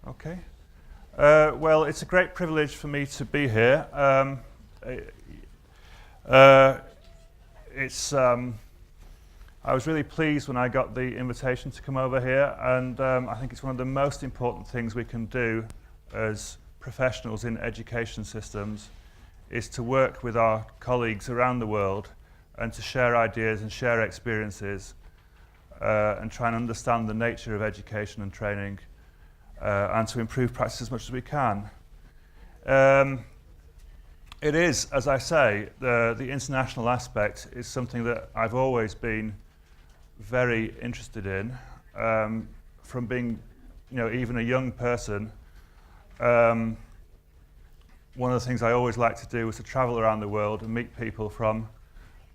Okay. Well, it's a great privilege for me to be here. I was really pleased when I got the invitation to come over here, and I think it's one of the most important things we can do as professionals in education systems is to work with our colleagues around the world and to share ideas and share experiences and try and understand the nature of education and training and to improve practice as much as we can. It is, as I say, the international aspect is something that I've always been very interested in. From being, even a young person, one of the things I always liked to do was to travel around the world and meet people from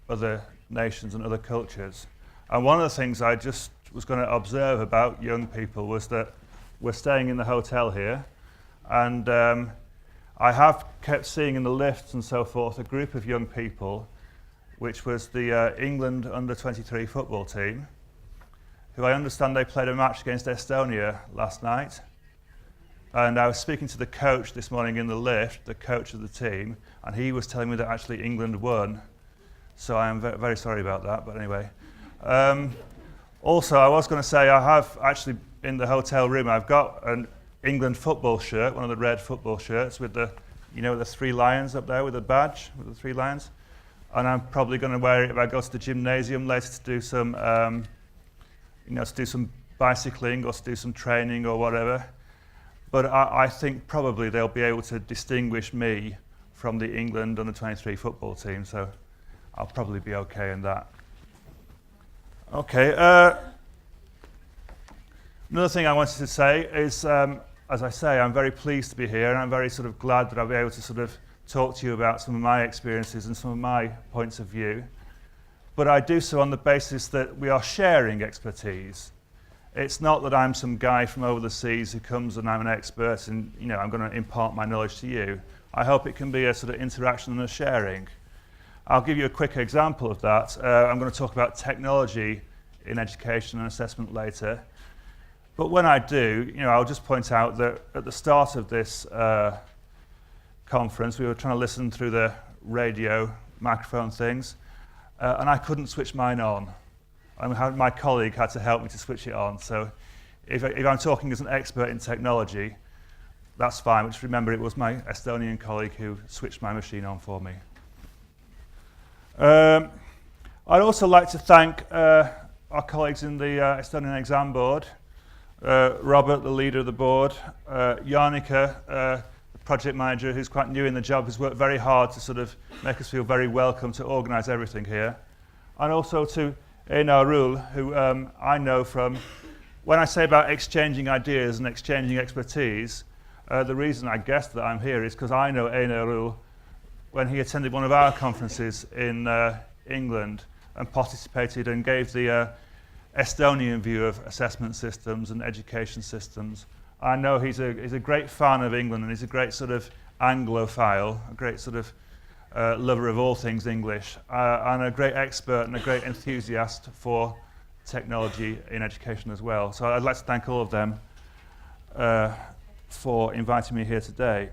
other nations and other cultures. And one of the things I just was going to observe about young people was that we're staying in the hotel here, and I have kept seeing in the lifts and so forth a group of young people, which was the England under-23 football team, who I understand they played a match against Estonia last night. And I was speaking to the coach this morning in the lift, the coach of the team, and he was telling me that actually England won. So I am very sorry about that, but anyway. Also, I was going to say I have actually in the hotel room, I've got an England football shirt, one of the red football shirts with the, the 3 lions up there with the badge, with the 3 lions. And I'm probably going to wear it if I go to the gymnasium later to do some, to do some bicycling or to do some training or whatever. But I think probably they'll be able to distinguish me from the England under-23 football team, so I'll probably be okay in that. Okay. Another thing I wanted to say is, as I say, I'm very pleased to be here, and I'm very glad that I'll be able to talk to you about some of my experiences and some of my points of view. But I do so on the basis that we are sharing expertise. It's not that I'm some guy from over the seas who comes and I'm an expert and I'm going to impart my knowledge to you. I hope it can be a interaction and a sharing. I'll give you a quick example of that. I'm going to talk about technology in education and assessment later. But when I do, I'll just point out that at the start of this conference, we were trying to listen through the radio microphone things, and I couldn't switch mine on. My colleague had to help me to switch it on. So if I'm talking as an expert in technology, that's fine. But just remember, it was my Estonian colleague who switched my machine on for me. I'd also like to thank our colleagues in the Estonian exam board, Robert, the leader of the board, Jaanika, the project manager, who's quite new in the job, has worked very hard to make us feel very welcome to organise everything here, and also to Einar Rul, who I know from, when I say about exchanging ideas and exchanging expertise, the reason I guess that I'm here is because I know Einar Rul when he attended one of our conferences in England and participated and gave the Estonian view of assessment systems and education systems. I know he's a great fan of England, and he's a great Anglophile, a great lover of all things English, and a great expert and a great enthusiast for technology in education as well. So I'd like to thank all of them for inviting me here today.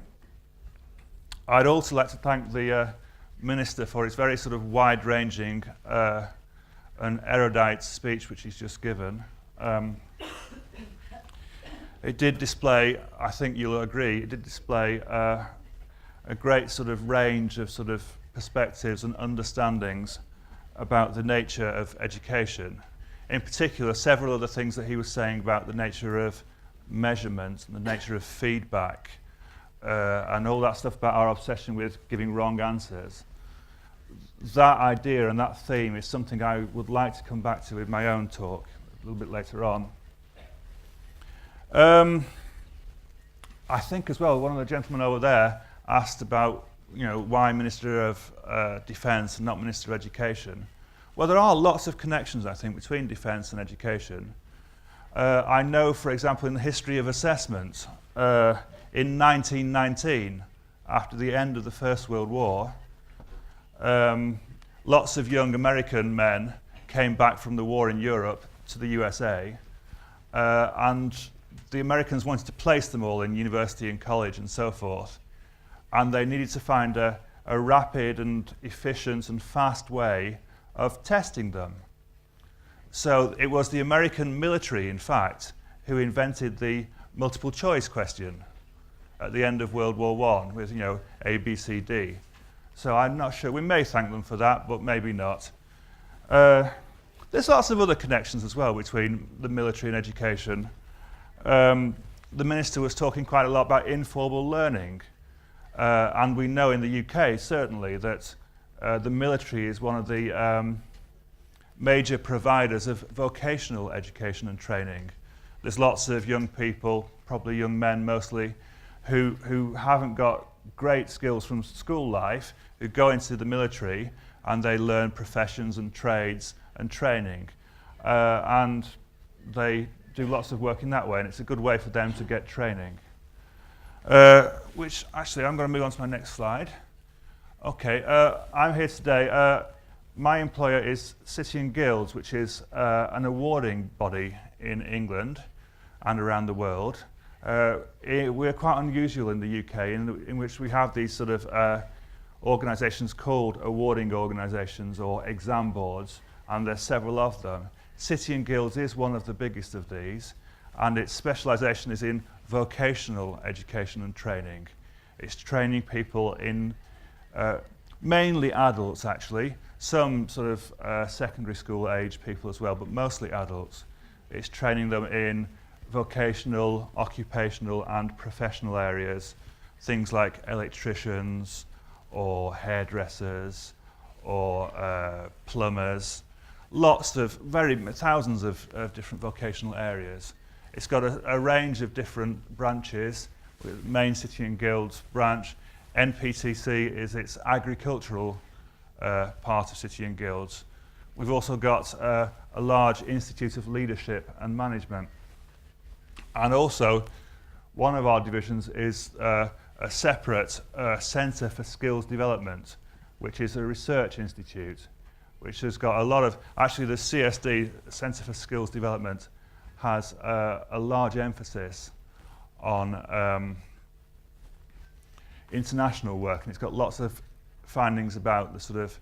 I'd also like to thank the Minister for his very wide-ranging and erudite speech which he's just given. It did display, I think you'll agree, it did display a great range of perspectives and understandings about the nature of education. In particular, several of the things that he was saying about the nature of measurement and the nature of feedback and all that stuff about our obsession with giving wrong answers. That idea and that theme is something I would like to come back to in my own talk a little bit later on. I think as well, one of the gentlemen over there asked about, why Minister of Defence and not Minister of Education. Well, there are lots of connections, I think, between defence and education. I know, for example, in the history of assessment, in 1919, after the end of the First World War, lots of young American men came back from the war in Europe to the USA, and the Americans wanted to place them all in university and college and so forth, and they needed to find a rapid and efficient and fast way of testing them. So it was the American military, in fact, who invented the multiple choice question at the end of World War I with, A, B, C, D. So I'm not sure. We may thank them for that, but maybe not. There's lots of other connections as well between the military and education. The minister was talking quite a lot about informal learning. And we know in the UK, certainly, that the military is one of the major providers of vocational education and training. There's lots of young people, probably young men mostly, who haven't got great skills from school life, who go into the military and they learn professions and trades and training. And they do lots of work in that way, and it's a good way for them to get training. Which, actually, I'm going to move on to my next slide. Okay, I'm here today. My employer is City and Guilds, which is an awarding body in England and around the world. We're quite unusual in the UK in which we have these sort of organisations called awarding organisations or exam boards, and there's several of them. City and Guilds is one of the biggest of these, and its specialisation is in vocational education and training. It's training people in mainly adults, actually, some sort of secondary school age people as well, but mostly adults. It's training them in vocational, occupational and professional areas, things like electricians or hairdressers or plumbers, thousands of different vocational areas. It's got a range of different branches, with main City and Guilds branch. NPTC is its agricultural part of City and Guilds. We've also got a large Institute of Leadership and Management. And also, one of our divisions is a separate Centre for Skills Development, which is a research institute, which has got a lot of, actually the CSD, Centre for Skills Development, has a large emphasis on international work, and it's got lots of findings about the sort of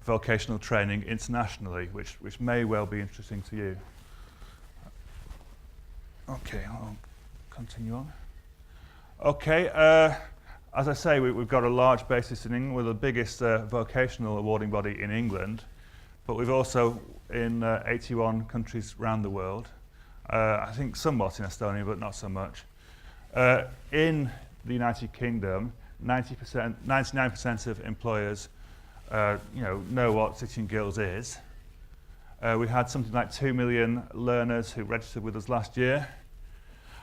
vocational training internationally, which may well be interesting to you. Okay, I'll continue on. Okay, as I say, we've got a large basis in England. We're the biggest vocational awarding body in England, but we've also in 81 countries around the world. I think somewhat in Estonia, but not so much. In the United Kingdom, 99% of employers know what City and Guilds is. We had something like 2 million learners who registered with us last year.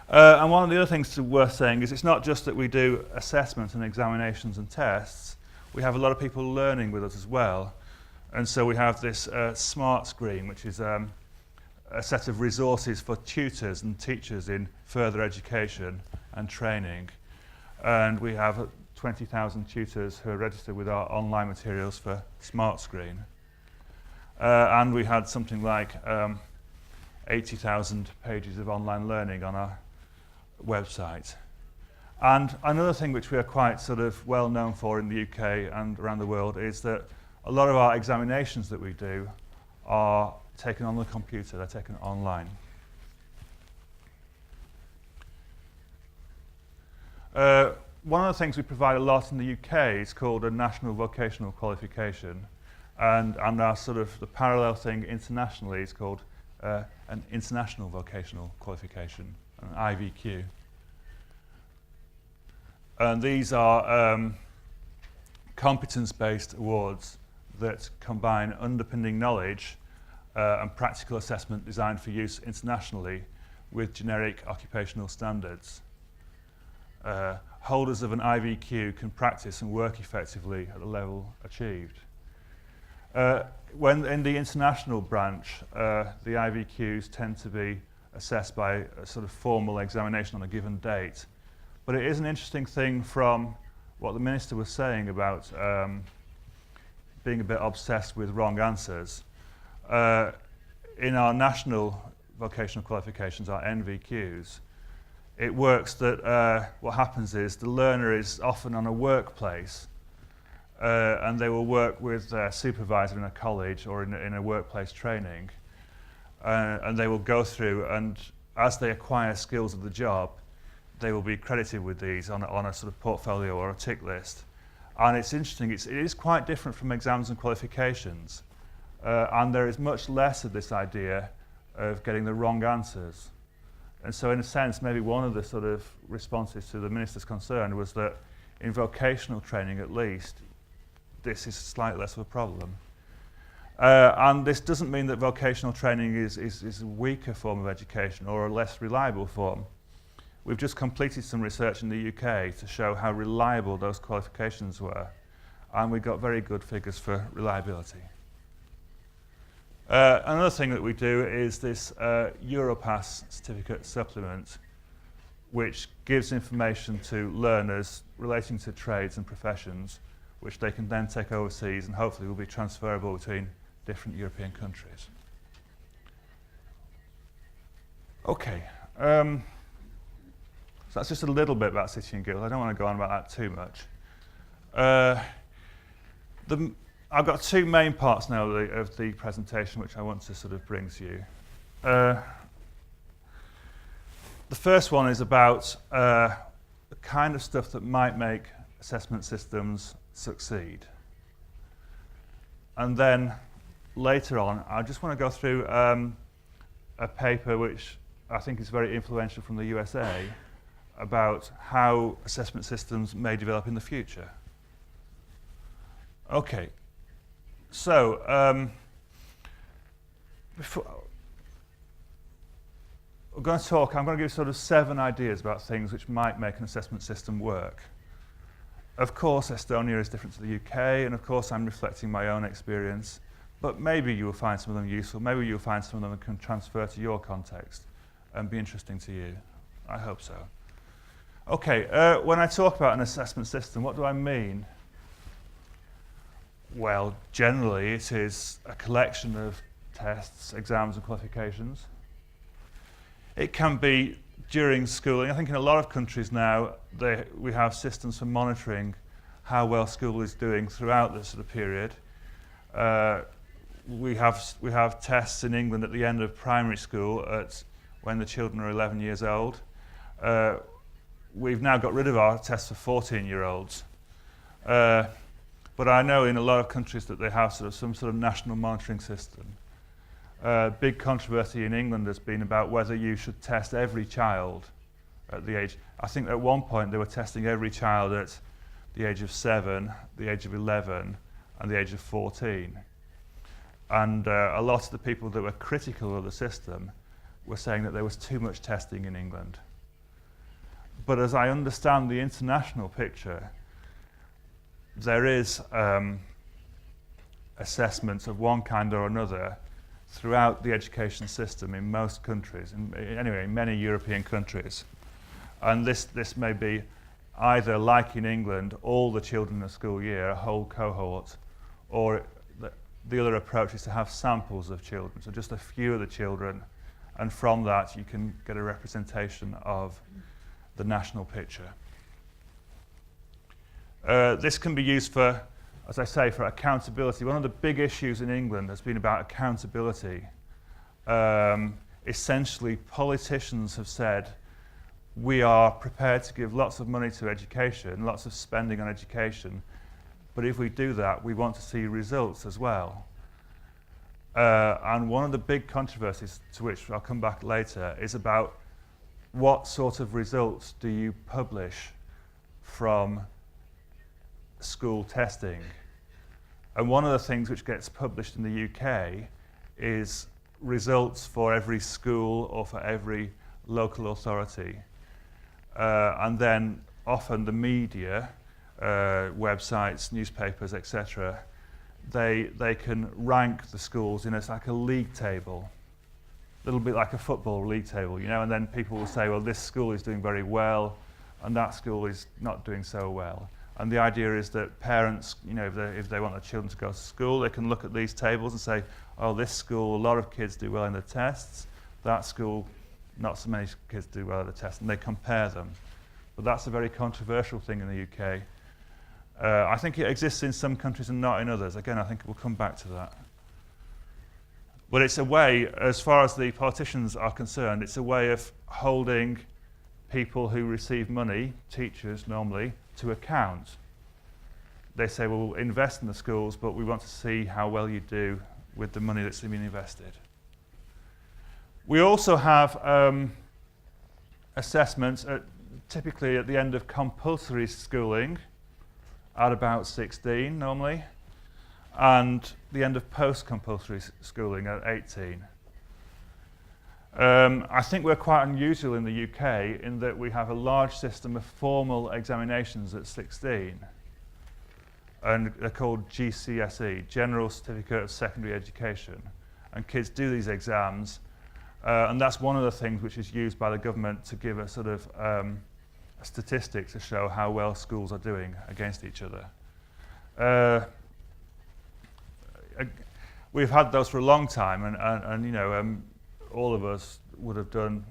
And one of the other things worth saying is it's not just that we do assessments and examinations and tests. We have a lot of people learning with us as well. And so we have this smart screen, which is a set of resources for tutors and teachers in further education and training. And we have 20,000 tutors who are registered with our online materials for Smart Screen. And we had something like 80,000 pages of online learning on our website. And another thing which we are quite sort of well known for in the UK and around the world is that a lot of our examinations that we do are taken on the computer, they're taken online. One of the things we provide a lot in the UK is called a national vocational qualification, and our sort of the parallel thing internationally is called an international vocational qualification, an IVQ. And these are competence-based awards that combine underpinning knowledge and practical assessment designed for use internationally with generic occupational standards. Holders of an IVQ can practice and work effectively at the level achieved. When in the international branch, the IVQs tend to be assessed by a sort of formal examination on a given date. But it is an interesting thing from what the minister was saying about being a bit obsessed with wrong answers. In our national vocational qualifications, our NVQs, it works that what happens is the learner is often on a workplace and they will work with a supervisor in a college or in a workplace training, and they will go through, and as they acquire skills of the job, they will be credited with these on a sort of portfolio or a tick list. And it's interesting, it is quite different from exams and qualifications, and there is much less of this idea of getting the wrong answers. And so in a sense, maybe one of the sort of responses to the minister's concern was that in vocational training at least, this is slightly less of a problem. And this doesn't mean that vocational training is a weaker form of education or a less reliable form. We've just completed some research in the UK to show how reliable those qualifications were, and we got very good figures for reliability. Another thing that we do is this Europass certificate supplement, which gives information to learners relating to trades and professions, which they can then take overseas and hopefully will be transferable between different European countries. Okay, so that's just a little bit about City and Guild. I don't want to go on about that too much. I've got two main parts now of the presentation which I want to sort of bring to you. The first one is about the kind of stuff that might make assessment systems succeed. And then later on, I just want to go through a paper which I think is very influential from the USA about how assessment systems may develop in the future. Okay, so I'm going to give sort of 7 ideas about things which might make an assessment system work. Of course, Estonia is different to the UK, and of course I'm reflecting my own experience, but maybe you will find some of them useful, maybe you'll find some of them that can transfer to your context and be interesting to you. I hope so. Okay, when I talk about an assessment system, what do I mean? Well, generally it is a collection of tests, exams and qualifications. It can be during schooling. I think in a lot of countries now we have systems for monitoring how well school is doing throughout this sort of period. We have tests in England at the end of primary school when the children are 11 years old. We've now got rid of our tests for 14-year-olds. But I know in a lot of countries that they have some sort of national monitoring system. Big controversy in England has been about whether you should test every child at the age. I think at one point they were testing every child at the age of 7, the age of 11, and the age of 14. And a lot of the people that were critical of the system were saying that there was too much testing in England. But as I understand the international picture, there is assessments of one kind or another throughout the education system in most countries, anyway, in many European countries. And this may be either, like in England, all the children in a school year, a whole cohort, or the other approach is to have samples of children, so just a few of the children, and from that you can get a representation of the national picture. This can be used for, as I say, for accountability. One of the big issues in England has been about accountability. Essentially, politicians have said, we are prepared to give lots of money to education, lots of spending on education, but if we do that, we want to see results as well. And one of the big controversies, to which I'll come back later, is about what sort of results do you publish from school testing. And one of the things which gets published in the UK is results for every school or for every local authority. And then often the media, websites, newspapers, etc., they can rank the schools in like a league table, a little bit like a football league table, you know, and then people will say, well, this school is doing very well and that school is not doing so well. And the idea is that parents, you know, if they want their children to go to school, they can look at these tables and say, oh, this school, a lot of kids do well in the tests. That school, not so many kids do well at the test, and they compare them. But that's a very controversial thing in the UK. I think it exists in some countries and not in others. Again, I think we'll come back to that. But it's a way, as far as the politicians are concerned, it's a way of holding people who receive money, teachers normally, to account. They say, well, we'll invest in the schools, but we want to see how well you do with the money that's been invested. We also have assessments typically at the end of compulsory schooling, at about 16 normally, and the end of post-compulsory schooling at 18. I think we're quite unusual in the UK in that we have a large system of formal examinations at 16, and they're called GCSE, General Certificate of Secondary Education, and kids do these exams, and that's one of the things which is used by the government to give a sort of a statistic to show how well schools are doing against each other. We've had those for a long time, and you know, all of us would have done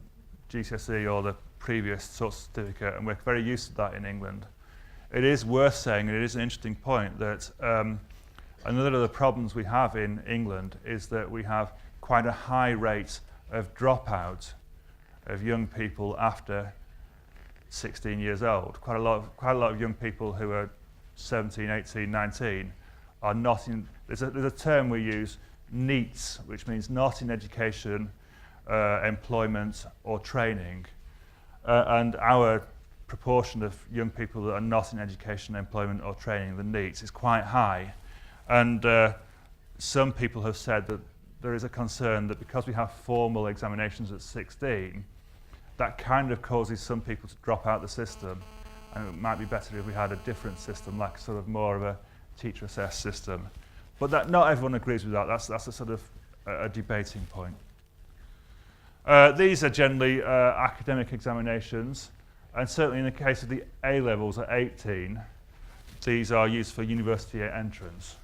GCSE or the previous sort of certificate, and we're very used to that in England. It is worth saying, and it is an interesting point, that another of the problems we have in England is that we have quite a high rate of dropout of young people after 16 years old. Quite a lot of young people who are 17, 18, 19 are not in. There's a term we use, NEETs, which means not in education, employment or training, and our proportion of young people that are not in education, employment or training, the NEETs, is quite high. And some people have said that there is a concern that because we have formal examinations at 16, that kind of causes some people to drop out the system, and it might be better if we had a different system, like sort of more of a teacher-assessed system. But that, not everyone agrees with that. That's a sort of a debating point. These are generally academic examinations, and certainly in the case of the A-levels at 18, these are used for university entrance.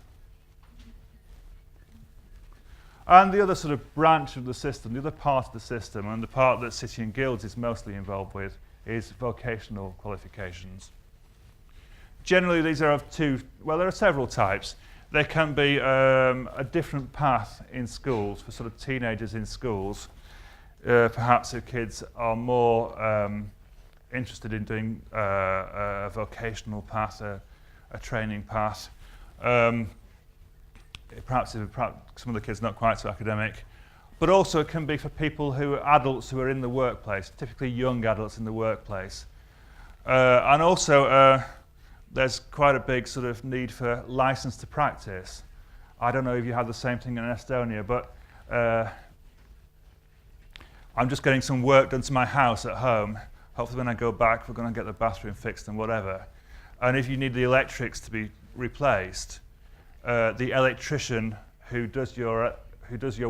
And the other sort of branch of the system, the other part of the system, and the part that City and Guilds is mostly involved with, is vocational qualifications. Generally, these are of two, well, there are several types. There can be a different path in schools for sort of teenagers in schools. Perhaps if kids are more interested in doing a vocational path, a training path. Perhaps some of the kids not quite so academic, but also it can be for people who are adults who are in the workplace, typically young adults in the workplace. And also there's quite a big sort of need for license to practice. I don't know if you have the same thing in Estonia, but I'm just getting some work done to my house at home. Hopefully when I go back, we're going to get the bathroom fixed and whatever. And if you need the electrics to be replaced, the electrician who does your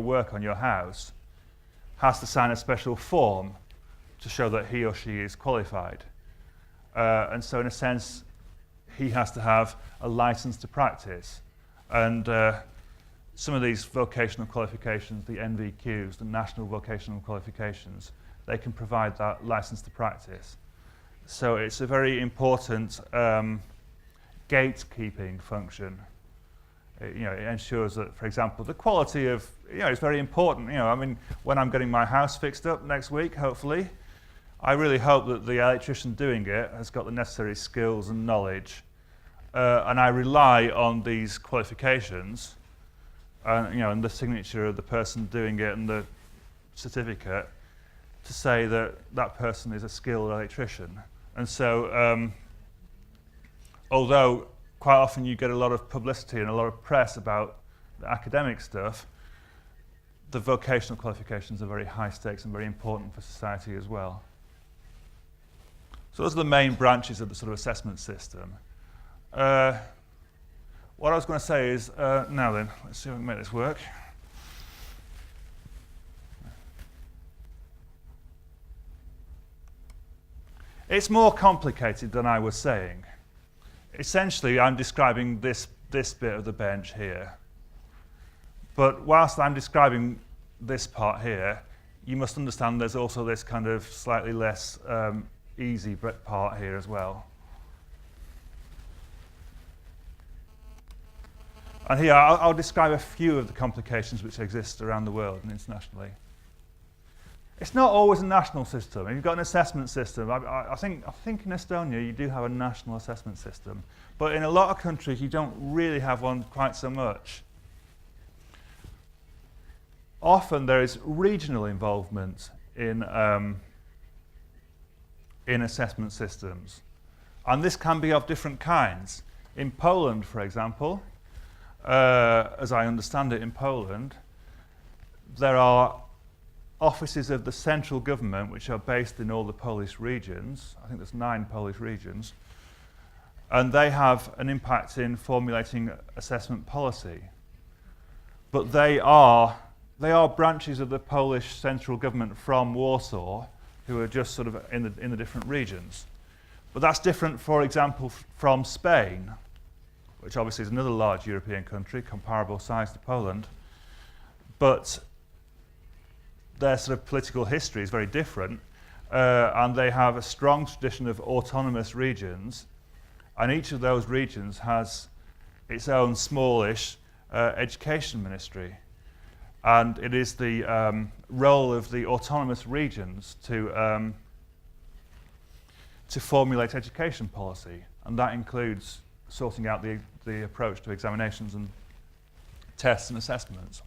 work on your house has to sign a special form to show that he or she is qualified. And so in a sense, he has to have a license to practice. And some of these vocational qualifications, the NVQs, the National Vocational Qualifications, they can provide that license to practice. So it's a very important gatekeeping function. It ensures that, for example, the quality of, it's very important. I mean, when I'm getting my house fixed up next week, hopefully, I really hope that the electrician doing it has got the necessary skills and knowledge. And I rely on these qualifications, and the signature of the person doing it and the certificate to say that that person is a skilled electrician. And so, although quite often you get a lot of publicity and a lot of press about the academic stuff, the vocational qualifications are very high stakes and very important for society as well. So those are the main branches of the sort of assessment system. What I was going to say is, now then, let's see if I can make this work. It's more complicated than I was saying. Essentially, I'm describing this bit of the bench here. But whilst I'm describing this part here, you must understand there's also this kind of slightly less easy part here as well. And here I'll describe a few of the complications which exist around the world and internationally. It's not always a national system. If you've got an assessment system, I think in Estonia you do have a national assessment system, but in a lot of countries you don't really have one quite so much. Often there is regional involvement in assessment systems, and this can be of different kinds. In Poland, for example, as I understand it in Poland, there are offices of the central government which are based in all the Polish regions. I think there's 9 Polish regions, and they have an impact in formulating assessment policy. But they are branches of the Polish central government from Warsaw who are just sort of in the different regions. But that's different, for example, from Spain, which obviously is another large European country, comparable size to Poland. But their sort of political history is very different, and they have a strong tradition of autonomous regions, and each of those regions has its own smallish education ministry. And it is the role of the autonomous regions to formulate education policy, and that includes sorting out the approach to examinations and tests and assessments.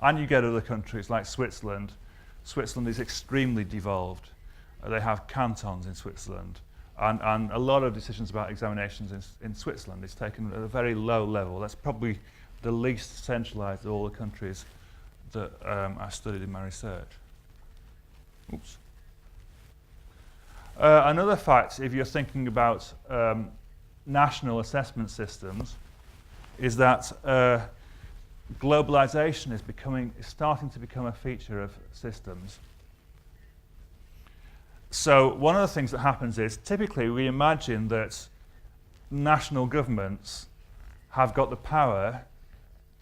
And you get other countries like Switzerland. Switzerland is extremely devolved. They have cantons in Switzerland, and a lot of decisions about examinations in Switzerland is taken at a very low level. That's probably the least centralized of all the countries that I studied in my research. Oops. Another fact, if you're thinking about national assessment systems, is that globalization is starting to become a feature of systems. So one of the things that happens is, typically we imagine that national governments have got the power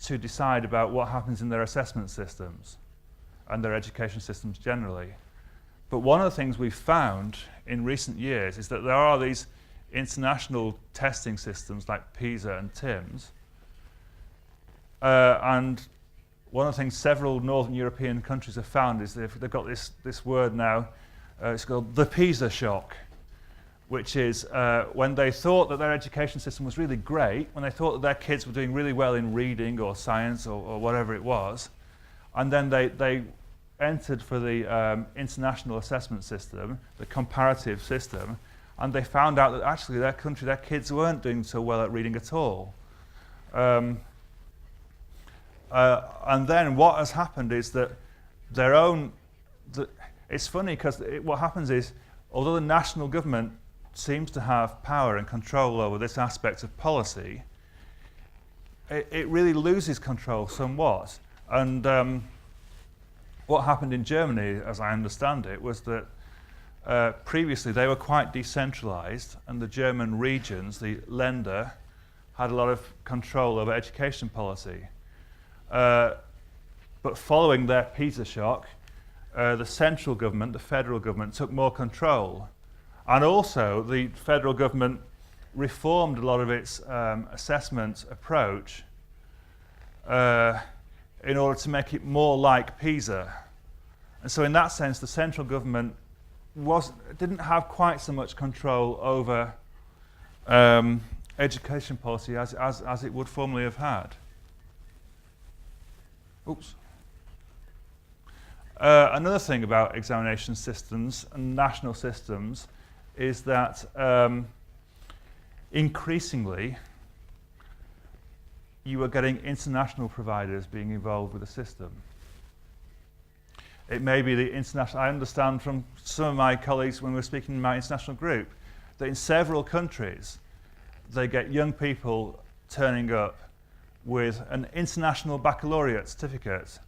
to decide about what happens in their assessment systems and their education systems generally. But one of the things we've found in recent years is that there are these international testing systems like PISA and TIMSS, and one of the things several Northern European countries have found is they've got this word now, it's called the PISA shock, which is when they thought that their education system was really great, when they thought that their kids were doing really well in reading or science or whatever it was, and then they entered for the international assessment system, the comparative system, and they found out that actually their kids weren't doing so well at reading at all. And then what has happened is that it's funny because what happens is, although the national government seems to have power and control over this aspect of policy, it really loses control somewhat. And what happened in Germany, as I understand it, was that previously they were quite decentralized, and the German regions, the Länder, had a lot of control over education policy. But following their PISA shock, the central government, the federal government, took more control. And also the federal government reformed a lot of its assessment approach in order to make it more like PISA. And so in that sense, the central government didn't have quite so much control over education policy as it would formerly have had. Oops. Another thing about examination systems and national systems is that increasingly you are getting international providers being involved with the system. It may be the international, I understand from some of my colleagues when we were speaking in my international group, that in several countries they get young people turning up with an international baccalaureate certificate.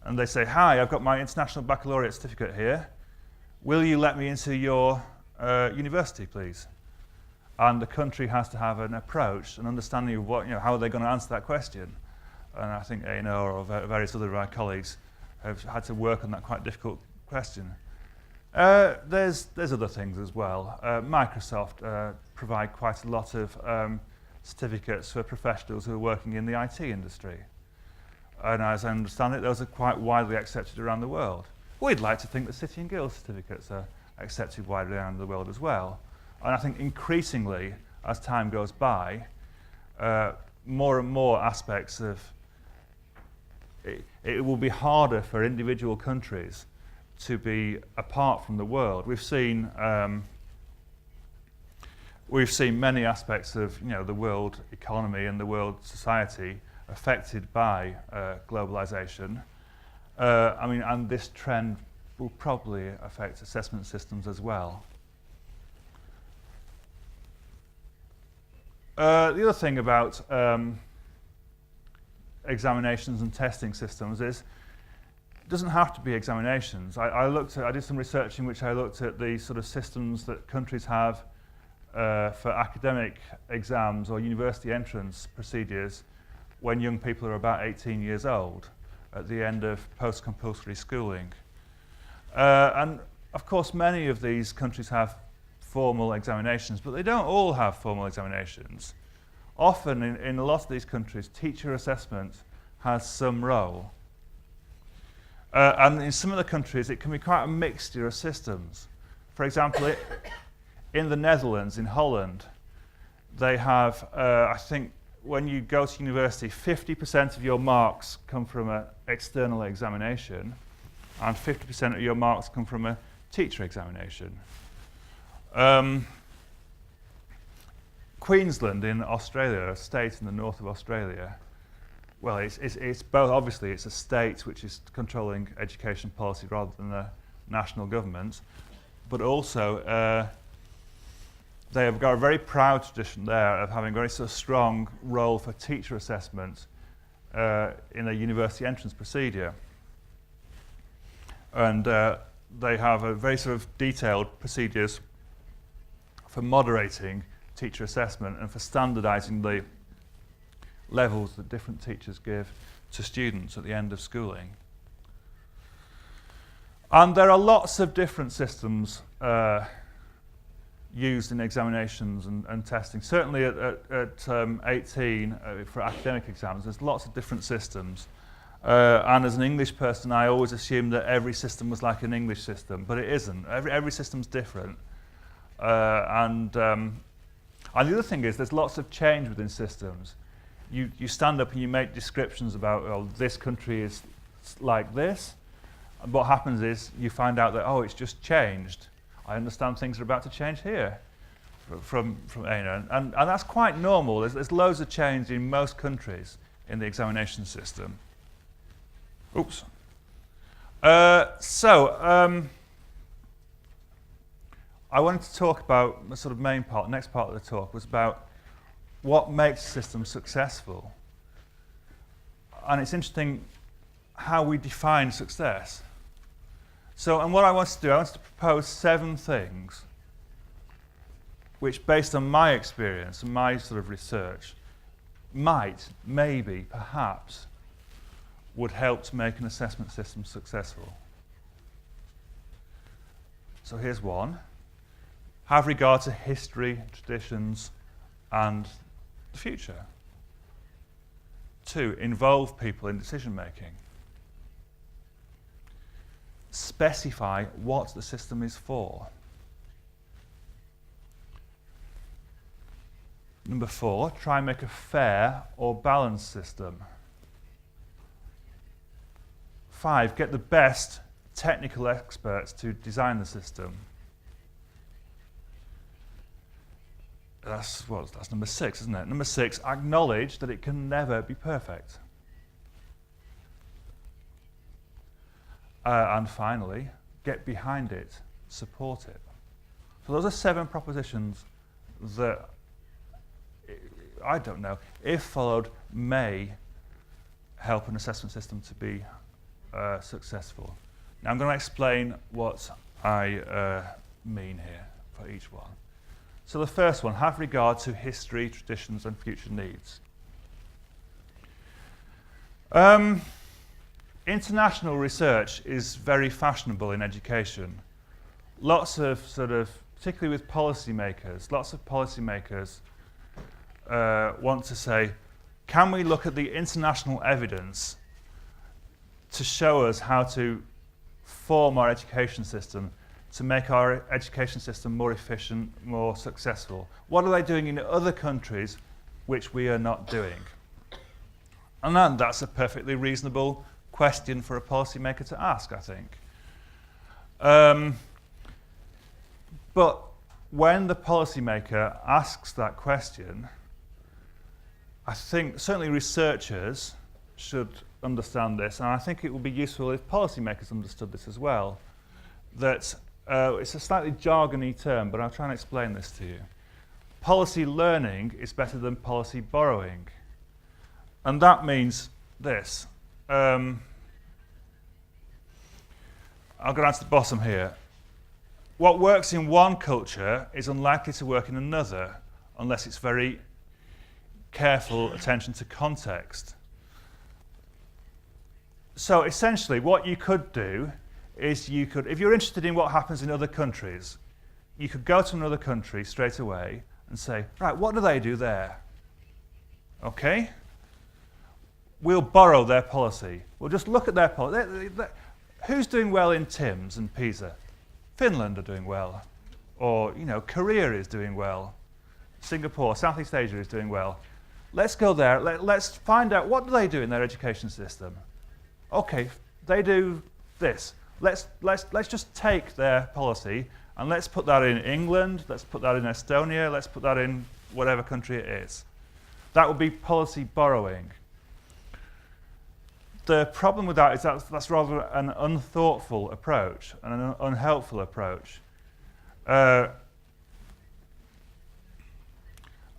And they say, hi, I've got my international baccalaureate certificate here. Will you let me into your university, please? And the country has to have an approach, an understanding of how are they going to answer that question. And I think or various other of our colleagues have had to work on that quite difficult question. There's other things as well. Microsoft provide quite a lot of certificates for professionals who are working in the IT industry. And as I understand it, those are quite widely accepted around the world. We'd like to think that City and Guilds certificates are accepted widely around the world as well. And I think increasingly, as time goes by, more and more aspects of it will be harder for individual countries to be apart from the world. We've seen many aspects of the world economy and the world society affected by globalization. And this trend will probably affect assessment systems as well. The other thing about examinations and testing systems is it doesn't have to be examinations. I did some research in which I looked at the sort of systems that countries have for academic exams or university entrance procedures when young people are about 18 years old at the end of post-compulsory schooling. And of course many of these countries have formal examinations, but they don't all have formal examinations. Often in a lot of these countries, teacher assessment has some role. And in some of the countries, it can be quite a mixture of systems. For example, in the Netherlands, in Holland, they have, I think, when you go to university, 50% of your marks come from an external examination, and 50% of your marks come from a teacher examination. Queensland in Australia, a state in the north of Australia, well, it's both. Obviously, it's a state which is controlling education policy rather than the national government, but also they have got a very proud tradition there of having a very sort of strong role for teacher assessment in a university entrance procedure. And they have a very sort of detailed procedures for moderating teacher assessment and for standardizing the levels that different teachers give to students at the end of schooling. And there are lots of different systems used in examinations and testing. Certainly at 18 for academic exams, there's lots of different systems. And as an English person, I always assumed that every system was like an English system, but it isn't. Every system's different. And the other thing is there's lots of change within systems. You stand up and you make descriptions about, oh, this country is like this. And what happens is you find out that, oh, it's just changed. I understand things are about to change here from and that's quite normal. There's loads of change in most countries in the examination system. Oops. I wanted to talk about the sort of main part, next part of the talk was about what makes a system successful. And it's interesting how we define success. And what I wanted to do, I wanted to propose 7 things which, based on my experience and my sort of research, might, maybe, perhaps, would help to make an assessment system successful. So here's one. Have regard to history, traditions, and the future. 2, involve people in decision making. Specify what the system is for. Number 4, try and make a fair or balanced system. 5, get the best technical experts to design the system. That's number 6, isn't it? Number 6, acknowledge that it can never be perfect. And finally, get behind it, support it. So those are 7 propositions that, I don't know, if followed, may help an assessment system to be successful. Now I'm going to explain what I mean here for each one. So the first one, have regard to history, traditions, and future needs. international research is very fashionable in education. Lots of particularly with policymakers, lots of policymakers want to say, can we look at the international evidence to show us how to form our education system, to make our education system more efficient, more successful? What are they doing in other countries which we are not doing? And then that's a perfectly reasonable question for a policymaker to ask, I think. But when the policymaker asks that question, I think certainly researchers should understand this, and I think it would be useful if policymakers understood this as well, that it's a slightly jargony term, but I'll try and explain this to you. Policy learning is better than policy borrowing. And that means this. I'll go down to the bottom here. What works in one culture is unlikely to work in another unless it's very careful attention to context. So essentially what you could do is you could, if you're interested in what happens in other countries, you could go to another country straight away and say, right, what do they do there? Okay? We'll borrow their policy. We'll just look at their policy. Who's doing well in TIMSS and PISA? Finland are doing well. Or, Korea is doing well. Singapore, Southeast Asia is doing well. Let's go there. Let's find out what do they do in their education system. Okay, they do this. Let's just take their policy and let's put that in England, let's put that in Estonia, let's put that in whatever country it is. That would be policy borrowing. The problem with that is that's rather an unthoughtful approach and an unhelpful approach. As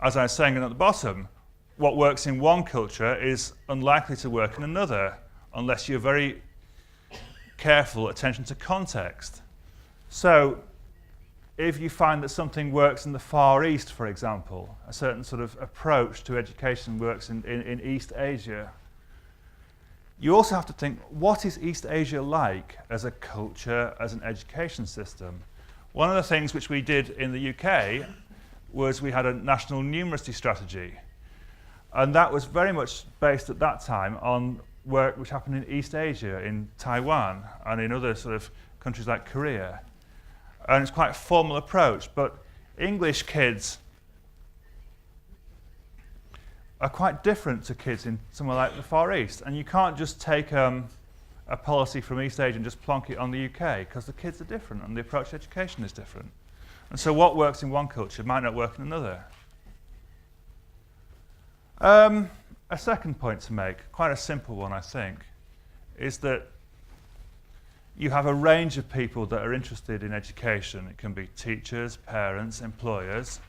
I was saying at the bottom, what works in one culture is unlikely to work in another unless you're very careful attention to context. So if you find that something works in the Far East, for example, a certain sort of approach to education works in East Asia, you also have to think, what is East Asia like as a culture, as an education system? One of the things which we did in the UK was we had a national numeracy strategy. And that was very much based at that time on work which happened in East Asia, in Taiwan, and in other sort of countries like Korea. And it's quite a formal approach, but English kids are quite different to kids in somewhere like the Far East. And you can't just take a policy from East Asia and just plonk it on the UK, because the kids are different and the approach to education is different. And so what works in one culture might not work in another. A second point to make, quite a simple one I think, is that you have a range of people that are interested in education. It can be teachers, parents, employers,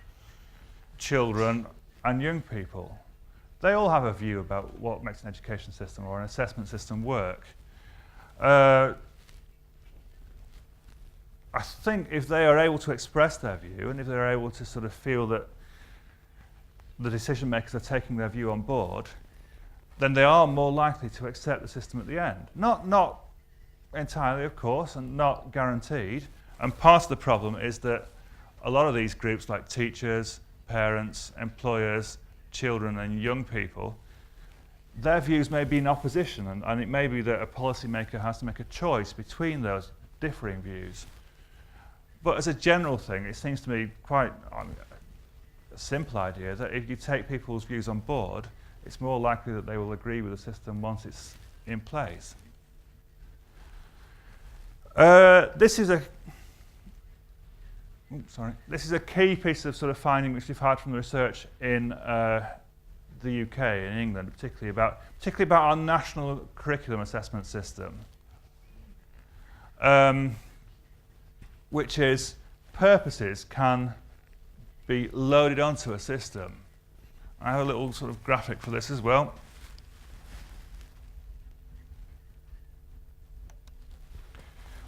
children, and young people. They all have a view about what makes an education system or an assessment system work. I think if they are able to express their view, and if they're able to sort of feel that the decision makers are taking their view on board, then they are more likely to accept the system at the end. Not entirely, of course, and not guaranteed. And part of the problem is that a lot of these groups, like teachers, parents, employers, children, and young people, their views may be in opposition, and it may be that a policymaker has to make a choice between those differing views. But as a general thing, it seems to me quite a simple idea that if you take people's views on board, it's more likely that they will agree with the system once it's in place. This is a key piece of sort of finding which we've had from the research in the UK, in England, particularly about our national curriculum assessment system, which is purposes can be loaded onto a system. I have a little sort of graphic for this as well.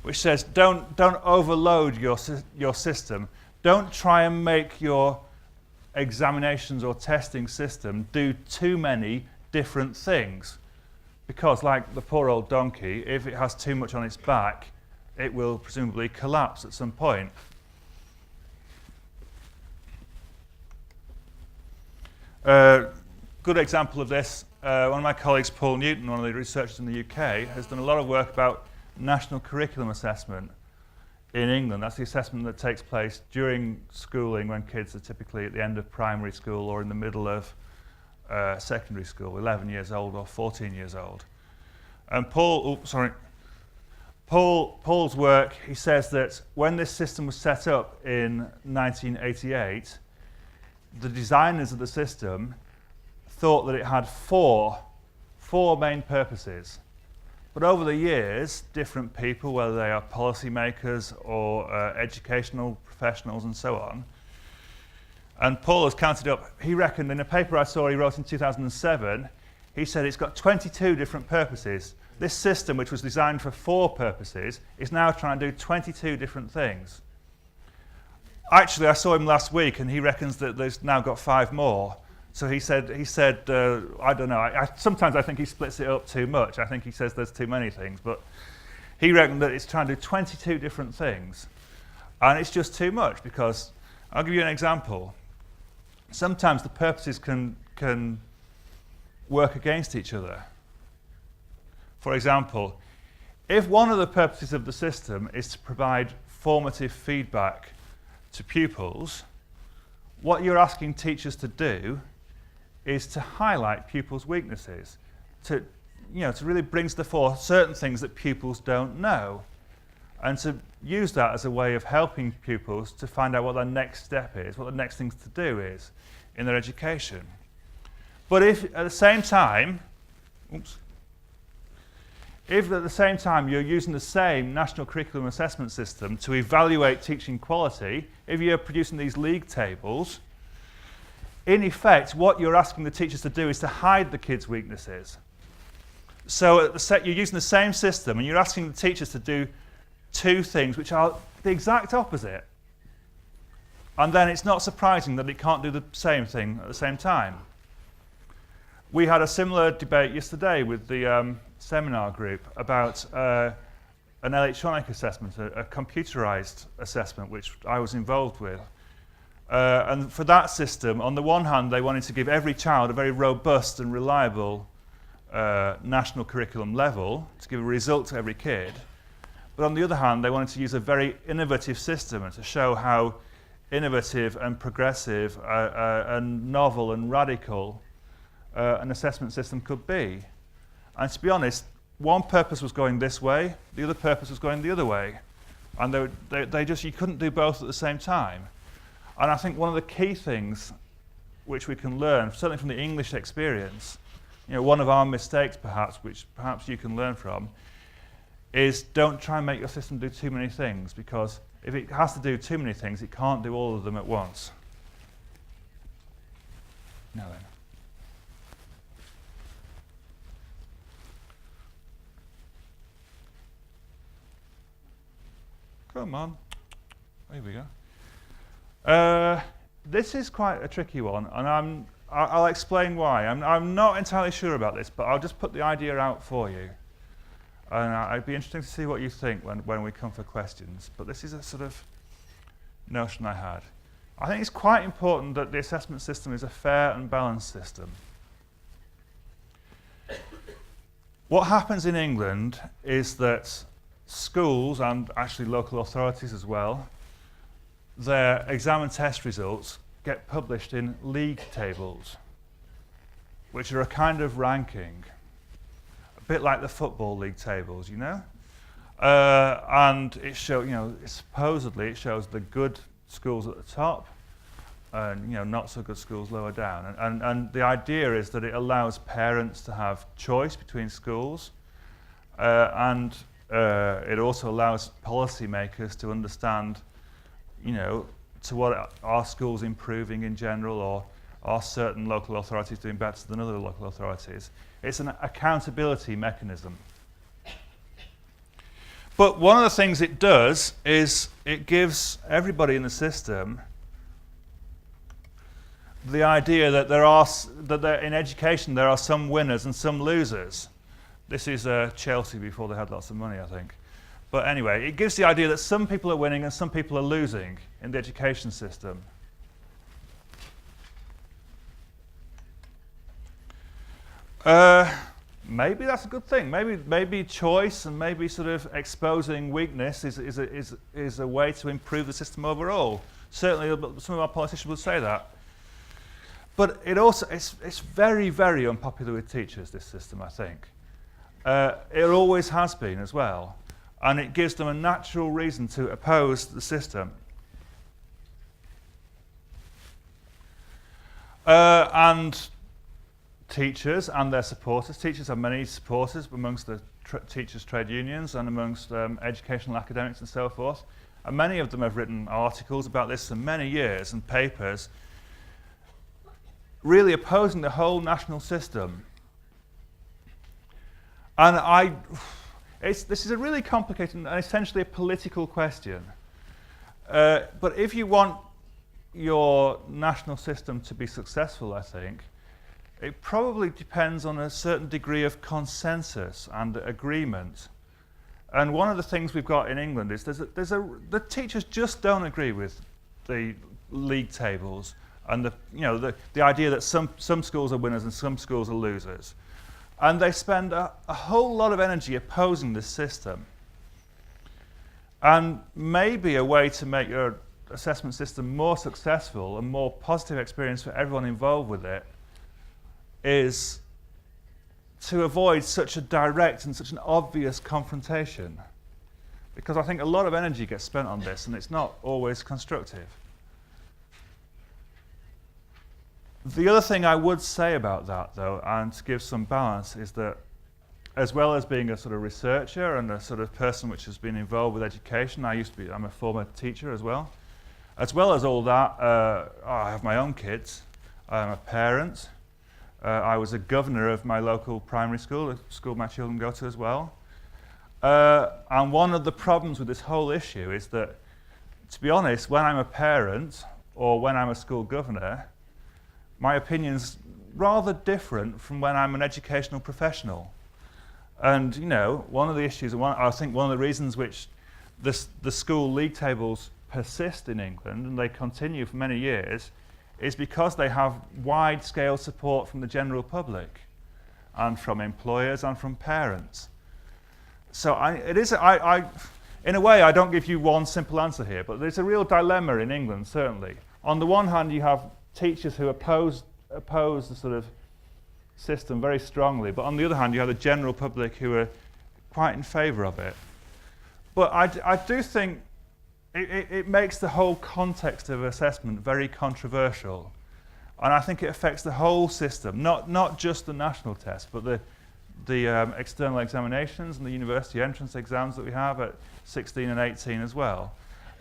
Which says, don't overload your system. Don't try and make your examinations or testing system do too many different things, because, like the poor old donkey, if it has too much on its back, it will presumably collapse at some point. Good example of this, one of my colleagues, Paul Newton, one of the researchers in the UK, has done a lot of work about national curriculum assessment in England. That's the assessment that takes place during schooling when kids are typically at the end of primary school or in the middle of secondary school, 11 years old or 14 years old. And Paul's work, he says that when this system was set up in 1988, the designers of the system thought that it had four main purposes. But over the years, different people, whether they are policymakers or educational professionals and so on, and Paul has counted up, he reckoned in a paper I saw he wrote in 2007, he said it's got 22 different purposes. This system, which was designed for 4 purposes, is now trying to do 22 different things. Actually, I saw him last week, and he reckons that there's now got 5 more. So he said, I don't know, sometimes I think he splits it up too much. I think he says there's too many things, but he reckoned that it's trying to do 22 different things. And it's just too much, because I'll give you an example. Sometimes the purposes can work against each other. For example, if one of the purposes of the system is to provide formative feedback to pupils, what you're asking teachers to do is to highlight pupils' weaknesses, to really bring to the fore certain things that pupils don't know, and to use that as a way of helping pupils to find out what their next step is, what the next thing to do is in their education. But if at the same time, you're using the same national curriculum assessment system to evaluate teaching quality, if you're producing these league tables, in effect, what you're asking the teachers to do is to hide the kids' weaknesses. So you're using the same system, and you're asking the teachers to do 2 things which are the exact opposite. And then it's not surprising that it can't do the same thing at the same time. We had a similar debate yesterday with the seminar group about an electronic assessment, a computerized assessment, which I was involved with. And for that system, on the one hand, they wanted to give every child a very robust and reliable national curriculum level, to give a result to every kid. But on the other hand, they wanted to use a very innovative system and to show how innovative and progressive and novel and radical an assessment system could be. And to be honest, one purpose was going this way, the other purpose was going the other way. And you couldn't do both at the same time. And I think one of the key things which we can learn, certainly from the English experience, one of our mistakes perhaps, which perhaps you can learn from, is don't try and make your system do too many things, because if it has to do too many things, it can't do all of them at once. Now then. Come on. Here we go. This is quite a tricky one, and I'll explain why. I'm not entirely sure about this, but I'll just put the idea out for you. And it'd be interesting to see what you think when we come for questions. But this is a sort of notion I had. I think it's quite important that the assessment system is a fair and balanced system. What happens in England is that schools, and actually local authorities as well, their exam and test results get published in league tables, which are a kind of ranking, a bit like the football league tables, and it supposedly it shows the good schools at the top, and not so good schools lower down. And the idea is that it allows parents to have choice between schools, and it also allows policymakers to understand, to what are schools improving in general, or are certain local authorities doing better than other local authorities. It's an accountability mechanism. But one of the things it does is it gives everybody in the system the idea that in education there are some winners and some losers. This is Chelsea before they had lots of money, I think. But anyway, it gives the idea that some people are winning and some people are losing in the education system. Maybe that's a good thing. Maybe choice and maybe sort of exposing weakness is a way to improve the system overall. Certainly, some of our politicians would say that. But it's very, very unpopular with teachers, this system, I think. It always has been as well. And it gives them a natural reason to oppose the system. And teachers and their supporters. Teachers have many supporters amongst the teachers' trade unions and amongst educational academics and so forth. And many of them have written articles about this for many years and papers, really opposing the whole national system. And this is a really complicated and essentially a political question. But if you want your national system to be successful, I think, it probably depends on a certain degree of consensus and agreement. And one of the things we've got in England is the teachers just don't agree with the league tables and the idea that some schools are winners and some schools are losers. And they spend a whole lot of energy opposing this system. And maybe a way to make your assessment system more successful and more positive experience for everyone involved with it is to avoid such a direct and such an obvious confrontation. Because I think a lot of energy gets spent on this and it's not always constructive. The other thing I would say about that, though, and to give some balance, is that as well as being a sort of researcher and a sort of person which has been involved with education, I'm a former teacher as well. As well as all that, I have my own kids. I'm a parent. I was a governor of my local primary school, the school my children go to as well. And one of the problems with this whole issue is that, to be honest, when I'm a parent or when I'm a school governor, my opinion's rather different from when I'm an educational professional. And, one of the issues, I think one of the reasons which the school league tables persist in England, and they continue for many years, is because they have wide-scale support from the general public and from employers and from parents. So in a way, I don't give you one simple answer here, but there's a real dilemma in England, certainly. On the one hand, you have teachers who oppose the sort of system very strongly, but on the other hand, you have the general public who are quite in favour of it. But I do think it makes the whole context of assessment very controversial. And I think it affects the whole system, not just the national test, but the external examinations and the university entrance exams that we have at 16 and 18 as well.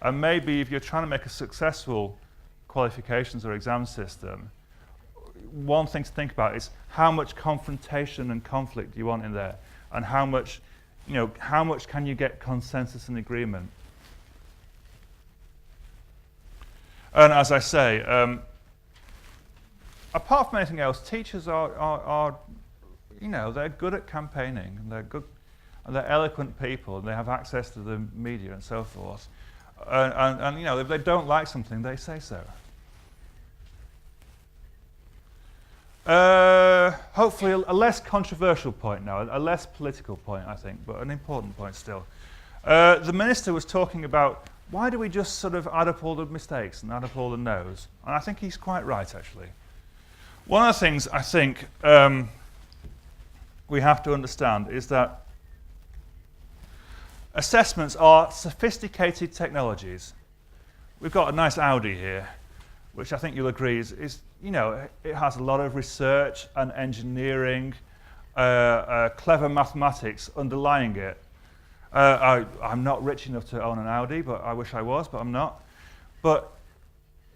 And maybe if you're trying to make a successful qualifications or exam system, one thing to think about is how much confrontation and conflict do you want in there, and how much can you get consensus and agreement. And as I say, apart from anything else, teachers are they're good at campaigning, and they're good, and they're eloquent people, and they have access to the media and so forth. And if they don't like something, they say so. Hopefully a less controversial point now, a less political point, I think, but an important point still. The minister was talking about, why do we just sort of add up all the mistakes and add up all the no's? And I think he's quite right, actually. One of the things I think we have to understand is that assessments are sophisticated technologies. We've got a nice Audi here, which I think you'll agree is it has a lot of research and engineering, clever mathematics underlying it. I'm not rich enough to own an Audi, but I wish I was, but I'm not. But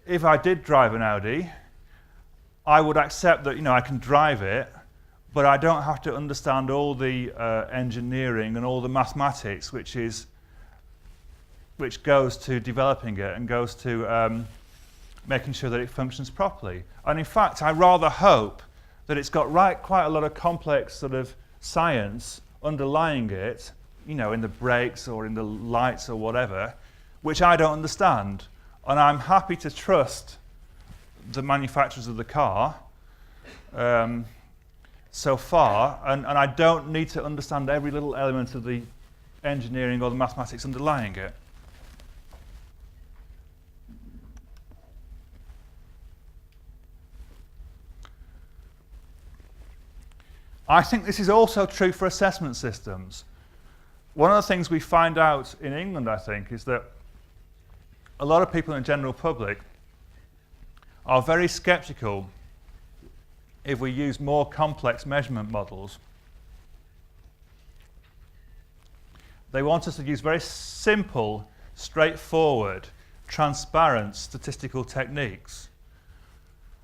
if I did drive an Audi, I would accept that I can drive it, but I don't have to understand all the engineering and all the mathematics which goes to developing it and goes to making sure that it functions properly. And in fact, I rather hope that it's got quite a lot of complex sort of science underlying it, in the brakes or in the lights or whatever, which I don't understand. And I'm happy to trust the manufacturers of the car so far, and I don't need to understand every little element of the engineering or the mathematics underlying it. I think this is also true for assessment systems. One of the things we find out in England, I think, is that a lot of people in the general public are very skeptical if we use more complex measurement models. They want us to use very simple, straightforward, transparent statistical techniques.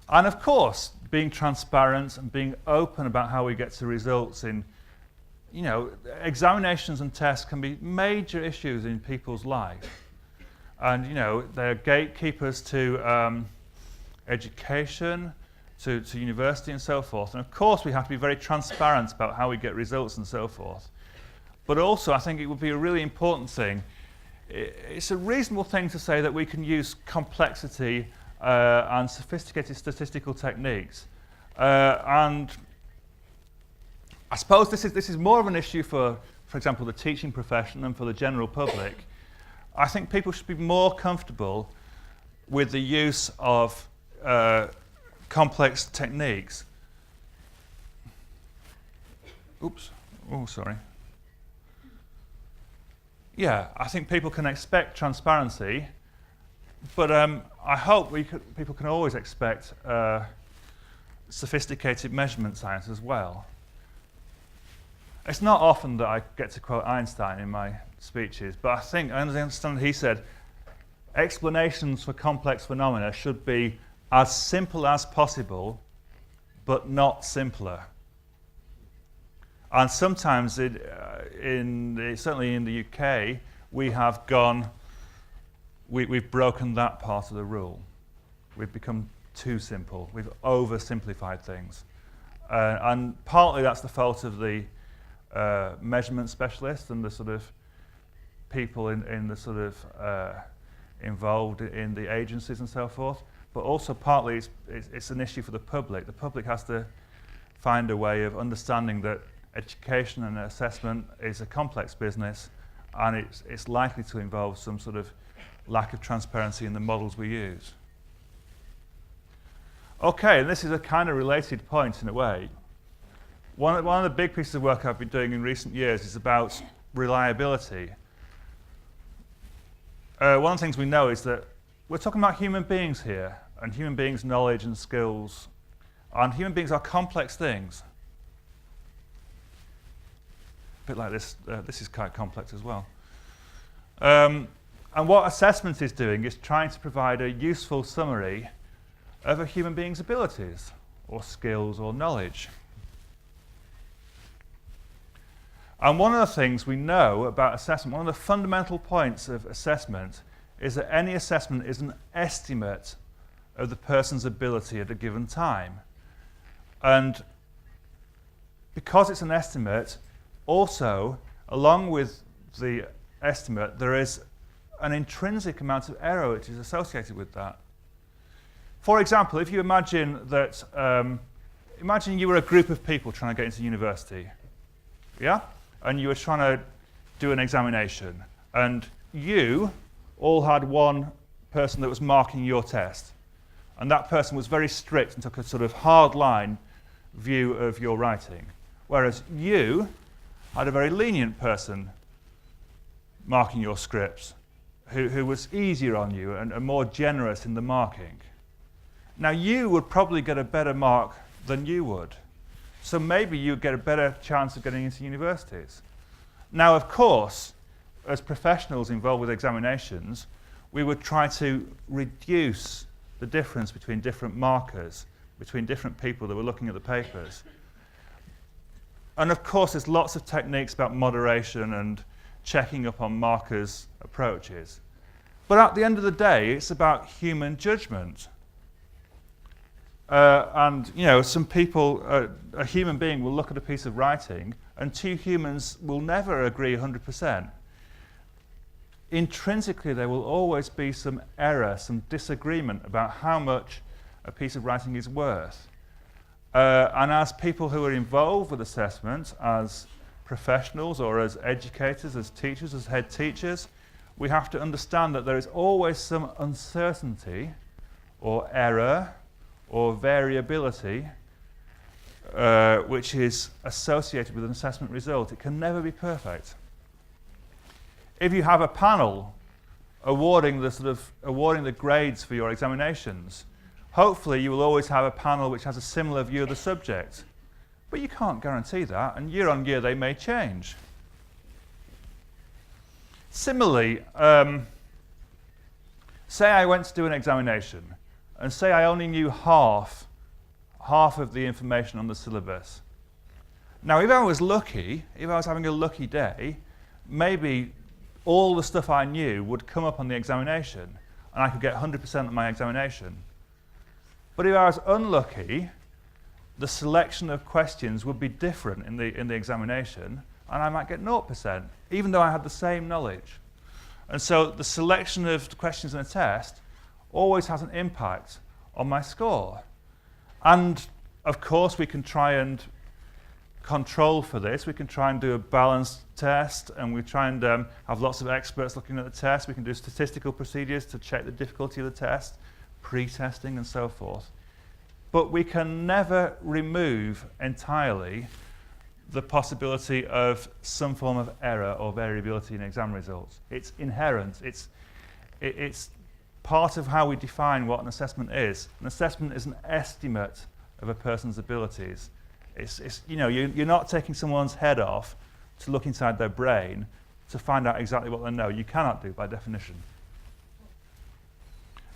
And of course, being transparent and being open about how we get to results in, examinations and tests can be major issues in people's life. And, they're gatekeepers to education, to university and so forth. And of course, we have to be very transparent about how we get results and so forth. But also, I think it would be a really important thing. It's a reasonable thing to say that we can use complexity and sophisticated statistical techniques. And I suppose this is more of an issue for example, the teaching profession and for the general public. I think people should be more comfortable with the use of complex techniques. Oops. Oh, sorry. Yeah, I think people can expect transparency, but I hope people can always expect sophisticated measurement science as well. It's not often that I get to quote Einstein in my speeches, but I understand he said, explanations for complex phenomena should be as simple as possible, but not simpler. And sometimes, certainly in the UK, we've broken that part of the rule. We've become too simple. We've oversimplified things. And partly that's the fault of the measurement specialists and the sort of people in the sort of involved in the agencies and so forth. But also partly it's an issue for the public. The public has to find a way of understanding that education and assessment is a complex business, and it's likely to involve some sort of lack of transparency in the models we use. Okay, and this is a kind of related point in a way. One of the big pieces of work I've been doing in recent years is about reliability. One of the things we know is that we're talking about human beings here, and human beings' knowledge and skills, and human beings are complex things. A bit like this. This is quite complex as well. And what assessment is doing is trying to provide a useful summary of a human being's abilities, or skills, or knowledge. And one of the things we know about assessment, one of the fundamental points of assessment, is that any assessment is an estimate of the person's ability at a given time. And because it's an estimate, also, along with the estimate, there is an intrinsic amount of error which is associated with that. For example, if you imagine that, imagine you were a group of people trying to get into university, yeah? And you were trying to do an examination, and you all had one person that was marking your test, and that person was very strict and took a sort of hard line view of your writing, whereas you had a very lenient person marking your scripts, who was easier on you and more generous in the marking. Now, you would probably get a better mark than you would. So maybe you'd get a better chance of getting into universities. Now, of course, as professionals involved with examinations, we would try to reduce the difference between different markers, between different people that were looking at the papers. And of course, there's lots of techniques about moderation and checking up on markers' approaches. But at the end of the day, it's about human judgment. And some people, a human being will look at a piece of writing, and two humans will never agree 100%. Intrinsically, there will always be some error, some disagreement about how much a piece of writing is worth. And as people who are involved with assessment, as professionals or as educators, as teachers, as head teachers, we have to understand that there is always some uncertainty or error or variability which is associated with an assessment result. It can never be perfect. If you have a panel awarding the grades for your examinations, hopefully you will always have a panel which has a similar view of the subject. But you can't guarantee that, and year on year they may change. Similarly, say I went to do an examination, and say I only knew half of the information on the syllabus. Now, if I was lucky, if I was having a lucky day, maybe all the stuff I knew would come up on the examination, and I could get 100% of my examination. But if I was unlucky, the selection of questions would be different in the examination, and I might get 0%, even though I had the same knowledge. And so the selection of the questions in a test always has an impact on my score. And of course, we can try and control for this. We can try and do a balanced test, and we try and have lots of experts looking at the test. We can do statistical procedures to check the difficulty of the test, pre-testing and so forth. But we can never remove entirely the possibility of some form of error or variability in exam results. It's inherent. It's part of how we define what an assessment is. An assessment is an estimate of a person's abilities. You're not taking someone's head off to look inside their brain to find out exactly what they know. You cannot do by definition.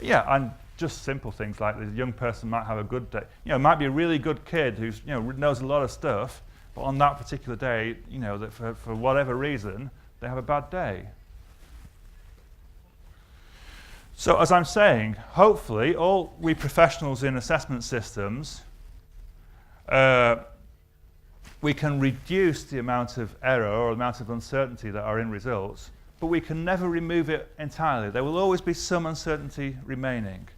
Yeah, and just simple things like this young person might have a good day. Might be a really good kid who's knows a lot of stuff, but on that particular day, that for whatever reason, they have a bad day. So as I'm saying, hopefully all we professionals in assessment systems, we can reduce the amount of error or amount of uncertainty that are in results, but we can never remove it entirely. There will always be some uncertainty remaining.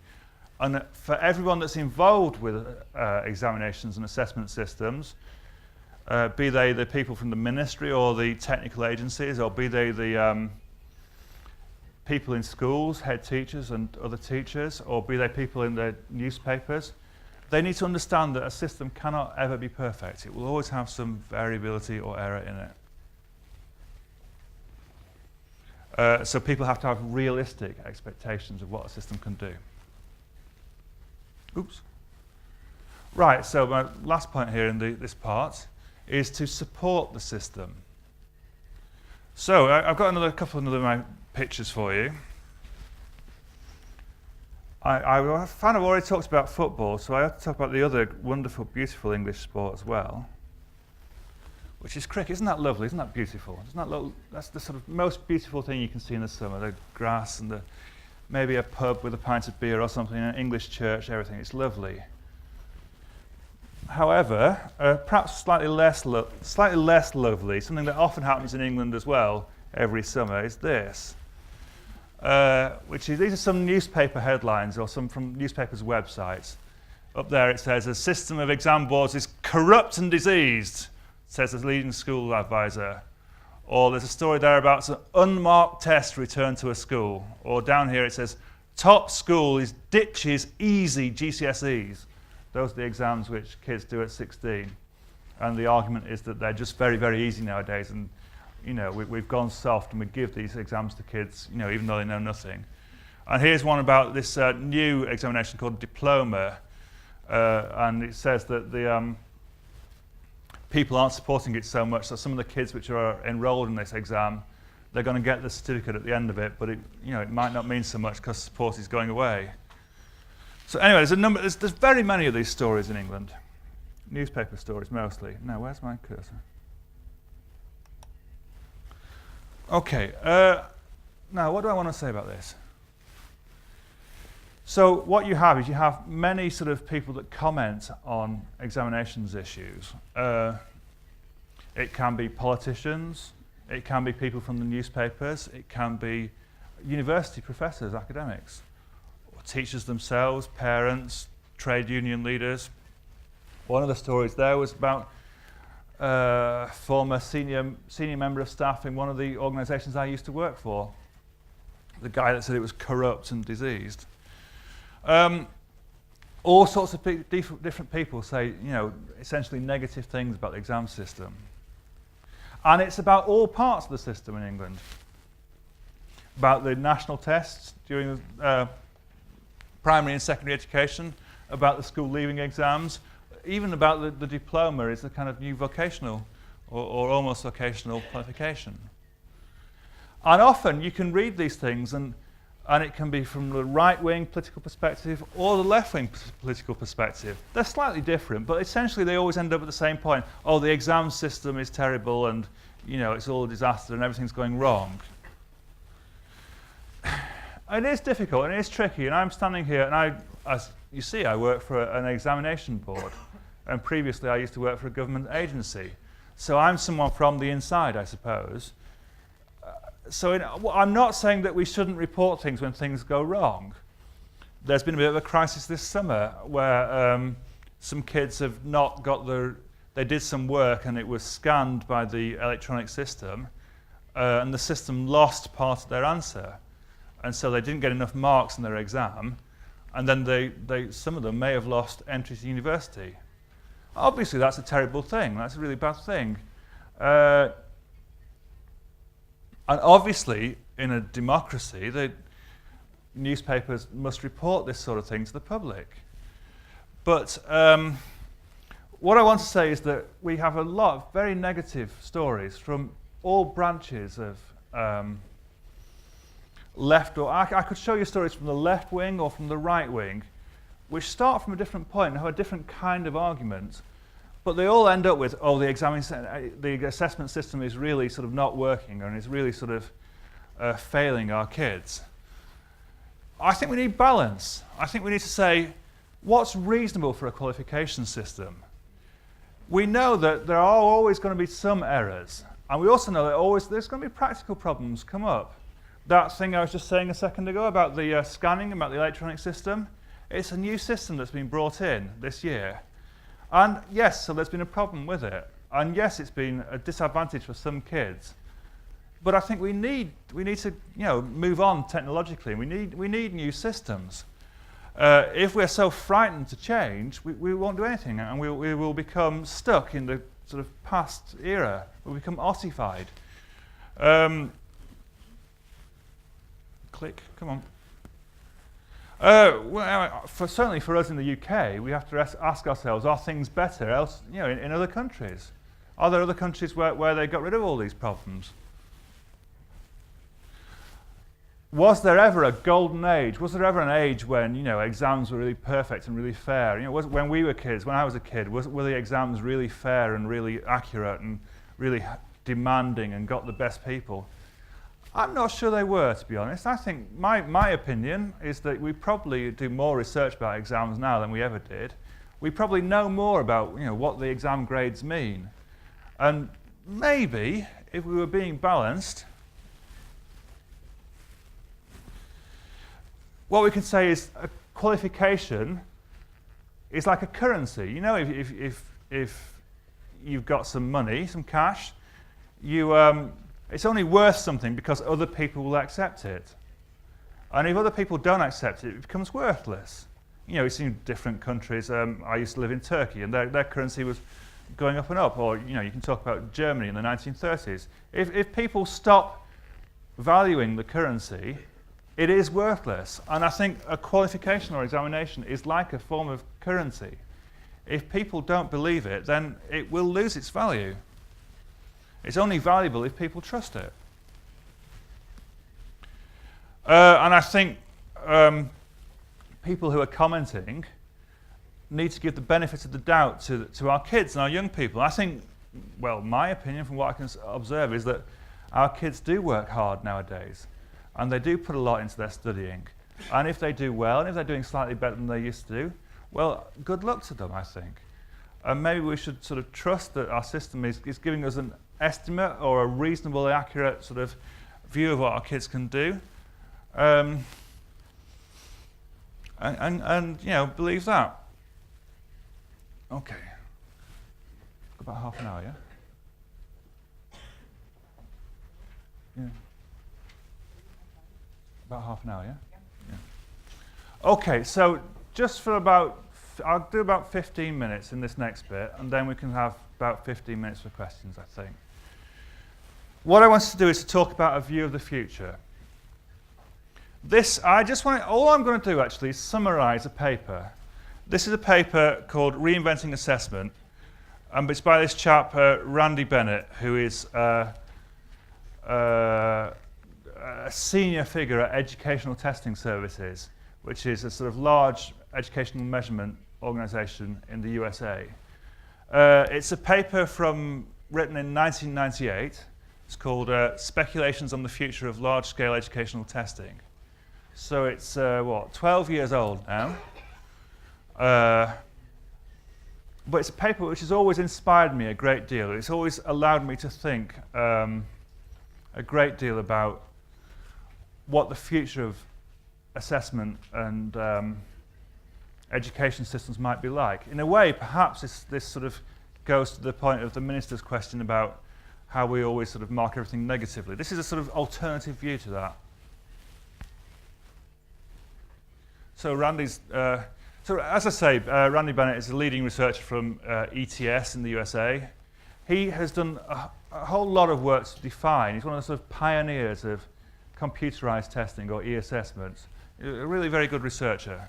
And for everyone that's involved with examinations and assessment systems, be they the people from the ministry or the technical agencies, or be they the people in schools, head teachers and other teachers, or be they people in the newspapers, they need to understand that a system cannot ever be perfect. It will always have some variability or error in it. So people have to have realistic expectations of what a system can do. Oops. Right, so my last point here in this part is to support the system. So I've got a couple of my pictures for you. I kind of already talked about football, so I have to talk about the other wonderful, beautiful English sport as well, which is cricket. Isn't that lovely? Isn't that beautiful? That's the sort of most beautiful thing you can see in the summer, the grass and maybe a pub with a pint of beer or something, an English church, everything. It's lovely. However, perhaps slightly less lovely, something that often happens in England as well every summer, is this. These are some newspaper headlines or some from newspapers' websites. Up there it says, "A system of exam boards is corrupt and diseased," says the leading school advisor. Or there's a story there about an unmarked test returned to a school. Or down here it says, "Top school is ditches easy GCSEs." Those are the exams which kids do at 16. And the argument is that they're just very, very easy nowadays. And we've gone soft and we give these exams to kids, even though they know nothing. And here's one about this new examination called diploma. And it says that the people aren't supporting it so much that some of the kids which are enrolled in this exam, they're going to get the certificate at the end of it, but it might not mean so much because support is going away. So anyway, there's very many of these stories in England. Newspaper stories mostly. Now, where's my cursor? Okay, now what do I want to say about this? So what you have is you have many sort of people that comment on examinations issues. It can be politicians, it can be people from the newspapers, it can be university professors, academics, or teachers themselves, parents, trade union leaders. One of the stories there was about former senior member of staff in one of the organisations I used to work for. The guy that said it was corrupt and diseased. All sorts of different people say, you know, essentially negative things about the exam system. And it's about all parts of the system in England. About the national tests during primary and secondary education, about the school leaving exams, even about the diploma is a kind of new vocational or almost vocational qualification. And often you can read these things and it can be from the right-wing political perspective or the left-wing political perspective. They're slightly different, but essentially they always end up at the same point. Oh, the exam system is terrible and, you know, it's all a disaster and everything's going wrong. It is difficult and it is tricky, and I'm standing here and as you see, I work for an examination board, and previously I used to work for a government agency. So I'm someone from the inside, I suppose. I'm not saying that we shouldn't report things when things go wrong. There's been a bit of a crisis this summer where some kids have not got they did some work and it was scanned by the electronic system and the system lost part of their answer. And so they didn't get enough marks in their exam, and then some of them may have lost entry to university. Obviously that's a terrible thing, that's a really bad thing. And obviously, in a democracy, the newspapers must report this sort of thing to the public. But what I want to say is that we have a lot of very negative stories from all branches of left, or I could show you stories from the left wing or from the right wing, which start from a different point and have a different kind of argument. But they all end up with, oh, the assessment system is really sort of not working and is really sort of failing our kids. I think we need balance. I think we need to say, what's reasonable for a qualification system? We know that there are always going to be some errors, and we also know that there's going to be practical problems come up. That thing I was just saying a second ago about the scanning, about the electronic system, it's a new system that's been brought in this year. And yes, so there's been a problem with it. And yes, it's been a disadvantage for some kids. But I think we need to, you know, move on technologically. We need new systems. If we're so frightened to change, we won't do anything, and we will become stuck in the sort of past era. We'll become ossified. Click, come on. Certainly for us in the UK, we have to ask ourselves, are things better in other countries? Are there other countries where they got rid of all these problems? Was there ever a golden age? Was there ever an age when, you know, exams were really perfect and really fair? You know, when we were kids, when I was a kid, were the exams really fair and really accurate and really demanding and got the best people? I'm not sure they were, to be honest. I think my opinion is that we probably do more research about exams now than we ever did. We probably know more about, you know, what the exam grades mean. And maybe, if we were being balanced, what we can say is a qualification is like a currency. You know, if you've got some money, some cash, it's only worth something because other people will accept it. And if other people don't accept it, it becomes worthless. You know, it's in different countries. I used to live in Turkey, and their currency was going up and up. Or, you know, you can talk about Germany in the 1930s. If people stop valuing the currency, it is worthless. And I think a qualification or examination is like a form of currency. If people don't believe it, then it will lose its value. It's only valuable if people trust it. And I think people who are commenting need to give the benefit of the doubt to our kids and our young people. I think, well, my opinion from what I can observe is that our kids do work hard nowadays, and they do put a lot into their studying. And if they do well, and if they're doing slightly better than they used to do, well, good luck to them, I think. And maybe we should sort of trust that our system is giving us an estimate or a reasonably accurate sort of view of what our kids can do. And you know, believe that. Okay. About half an hour, yeah? Yeah. About half an hour, yeah? Yeah. Okay, so just for about, I'll do about 15 minutes in this next bit, and then we can have about 15 minutes for questions, I think. What I want to do is to talk about a view of the future. This, all I'm going to do actually is summarize a paper. This is a paper called Reinventing Assessment, and it's by this chap, Randy Bennett, who is a senior figure at Educational Testing Services, which is a sort of large educational measurement organization in the USA. It's a paper written in 1998. It's called Speculations on the Future of Large-Scale Educational Testing. So it's, 12 years old now. But it's a paper which has always inspired me a great deal. It's always allowed me to think a great deal about what the future of assessment and education systems might be like. In a way, perhaps this sort of goes to the point of the minister's question about how we always sort of mark everything negatively. This is a sort of alternative view to that. So Randy's, so as I say, Randy Bennett is a leading researcher from ETS in the USA. He has done a whole lot of work to define. He's one of the sort of pioneers of computerized testing or e-assessments. A really very good researcher.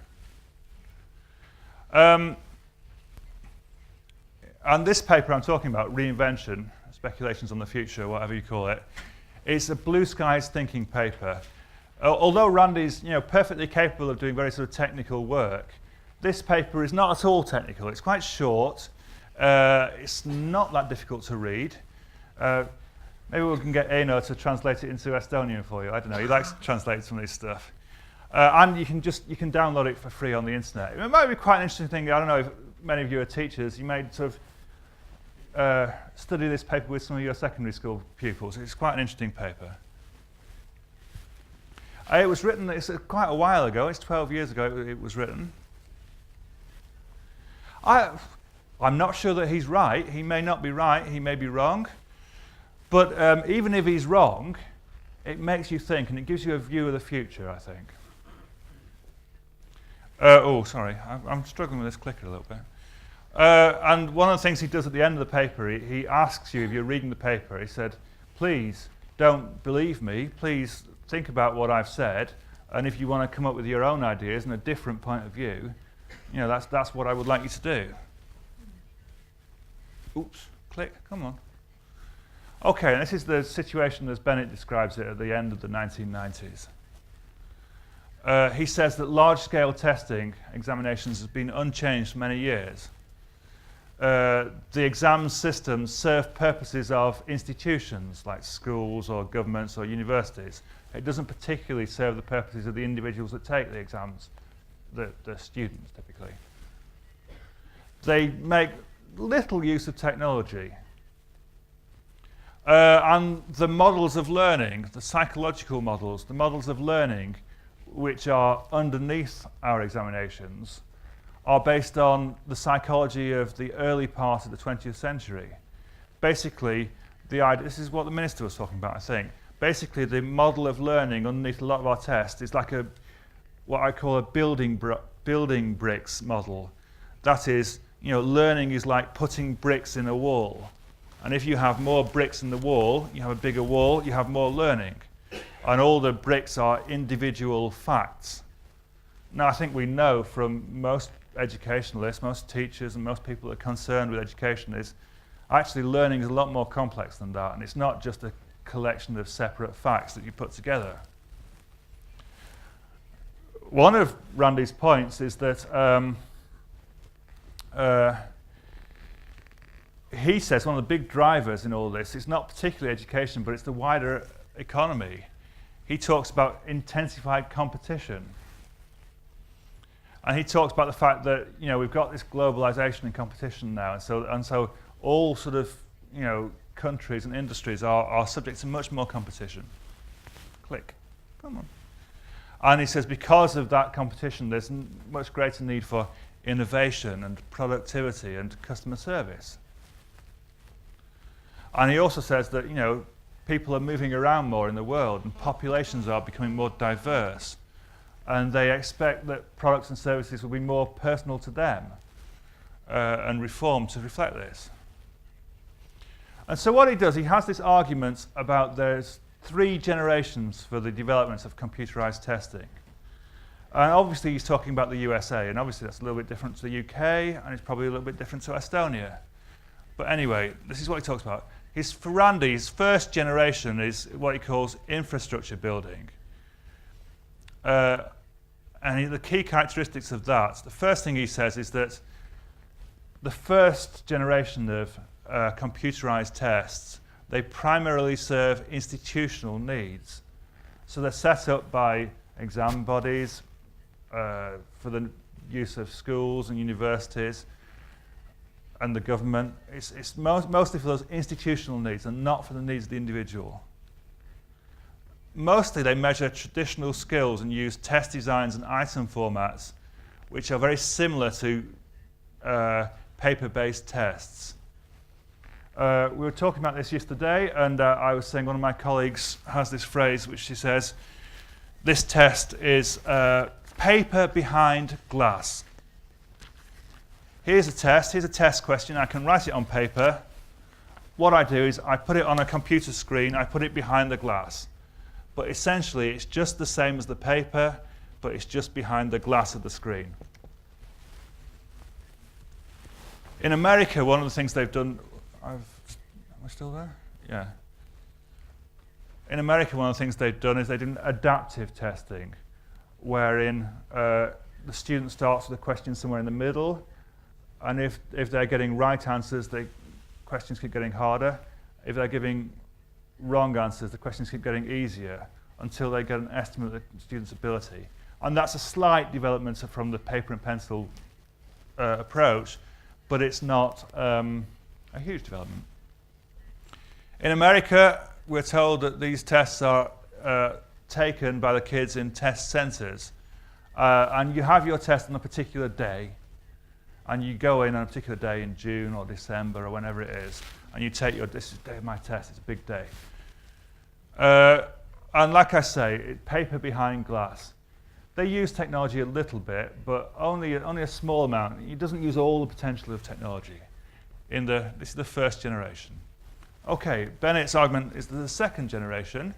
And this paper I'm talking about, Reinvention, Speculations on the Future, whatever you call it, is a blue skies thinking paper. Although Randy's perfectly capable of doing very sort of technical work, this paper is not at all technical. It's quite short. It's not that difficult to read. Maybe we can get Eno to translate it into Estonian for you. I don't know. He likes to translate some of this stuff. And you can download it for free on the internet. It might be quite an interesting thing. I don't know if many of you are teachers. You may sort of study this paper with some of your secondary school pupils. It's quite an interesting paper. It was written, it's quite a while ago. It's 12 years ago it was written. I'm not sure that he's right. He may not be right. He may be wrong. But even if he's wrong, it makes you think, and it gives you a view of the future, I think. Sorry. I'm struggling with this clicker a little bit. And one of the things he does at the end of the paper, he asks you, if you're reading the paper, he said, please don't believe me. Please think about what I've said. And if you want to come up with your own ideas and a different point of view, that's what I would like you to do. Oops, click, come on. Okay, and this is the situation as Bennett describes it at the end of the 1990s. He says that large-scale testing examinations has been unchanged for many years. The exam systems serve purposes of institutions like schools or governments or universities. It doesn't particularly serve the purposes of the individuals that take the exams, the students typically. They make little use of technology. And the models of learning, the psychological models, the models of learning which are underneath our examinations are based on the psychology of the early part of the 20th century. Basically, the idea, this is what the minister was talking about, I think. Basically, the model of learning underneath a lot of our tests is like what I call a building bricks model. That is, learning is like putting bricks in a wall. And if you have more bricks in the wall, you have a bigger wall, you have more learning. And all the bricks are individual facts. Now, I think we know from most educationalists, most teachers, and most people that are concerned with education is actually learning is a lot more complex than that. And it's not just a collection of separate facts that you put together. One of Randy's points is that he says one of the big drivers in all this is not particularly education, but it's the wider economy. He talks about intensified competition. And he talks about the fact that, you know, we've got this globalization and competition now, and so all sort of, you know, countries and industries are subject to much more competition. Click. Come on. And he says because of that competition, there's much greater need for innovation and productivity and customer service. And he also says that, you know, people are moving around more in the world and populations are becoming more diverse. And they expect that products and services will be more personal to them and reformed to reflect this. And so what he does, he has this argument about there's 3 generations for the development of computerized testing. And obviously he's talking about the USA, and obviously that's a little bit different to the UK, and it's probably a little bit different to Estonia. But anyway, this is what he talks about. For Randy, his first generation is what he calls infrastructure building. And the key characteristics of that, the first thing he says is that the first generation of computerized tests, they primarily serve institutional needs. So they're set up by exam bodies for the use of schools and universities and the government. It's mostly for those institutional needs and not for the needs of the individual. Mostly they measure traditional skills and use test designs and item formats which are very similar to paper-based tests. We were talking about this yesterday, and I was saying one of my colleagues has this phrase which she says, this test is paper behind glass. Here's a test question, I can write it on paper. What I do is I put it on a computer screen, I put it behind the glass. But essentially, it's just the same as the paper, but it's just behind the glass of the screen. In America, one of the things they've done... am I still there? Yeah. In America, one of the things they've done is they've done adaptive testing, wherein the student starts with a question somewhere in the middle, and if they're getting right answers, the questions keep getting harder. If they're giving wrong answers, the questions keep getting easier until they get an estimate of the student's ability. And that's a slight development from the paper and pencil approach, but it's not a huge development. In America, we're told that these tests are taken by the kids in test centers. And you have your test on a particular day, and you go in on a particular day in June or December or whenever it is, and you take this is the day of my test, it's a big day. And like I say, paper behind glass. They use technology a little bit, but only a small amount. It doesn't use all the potential of technology. This is the first generation. Okay, Bennett's argument is the second generation,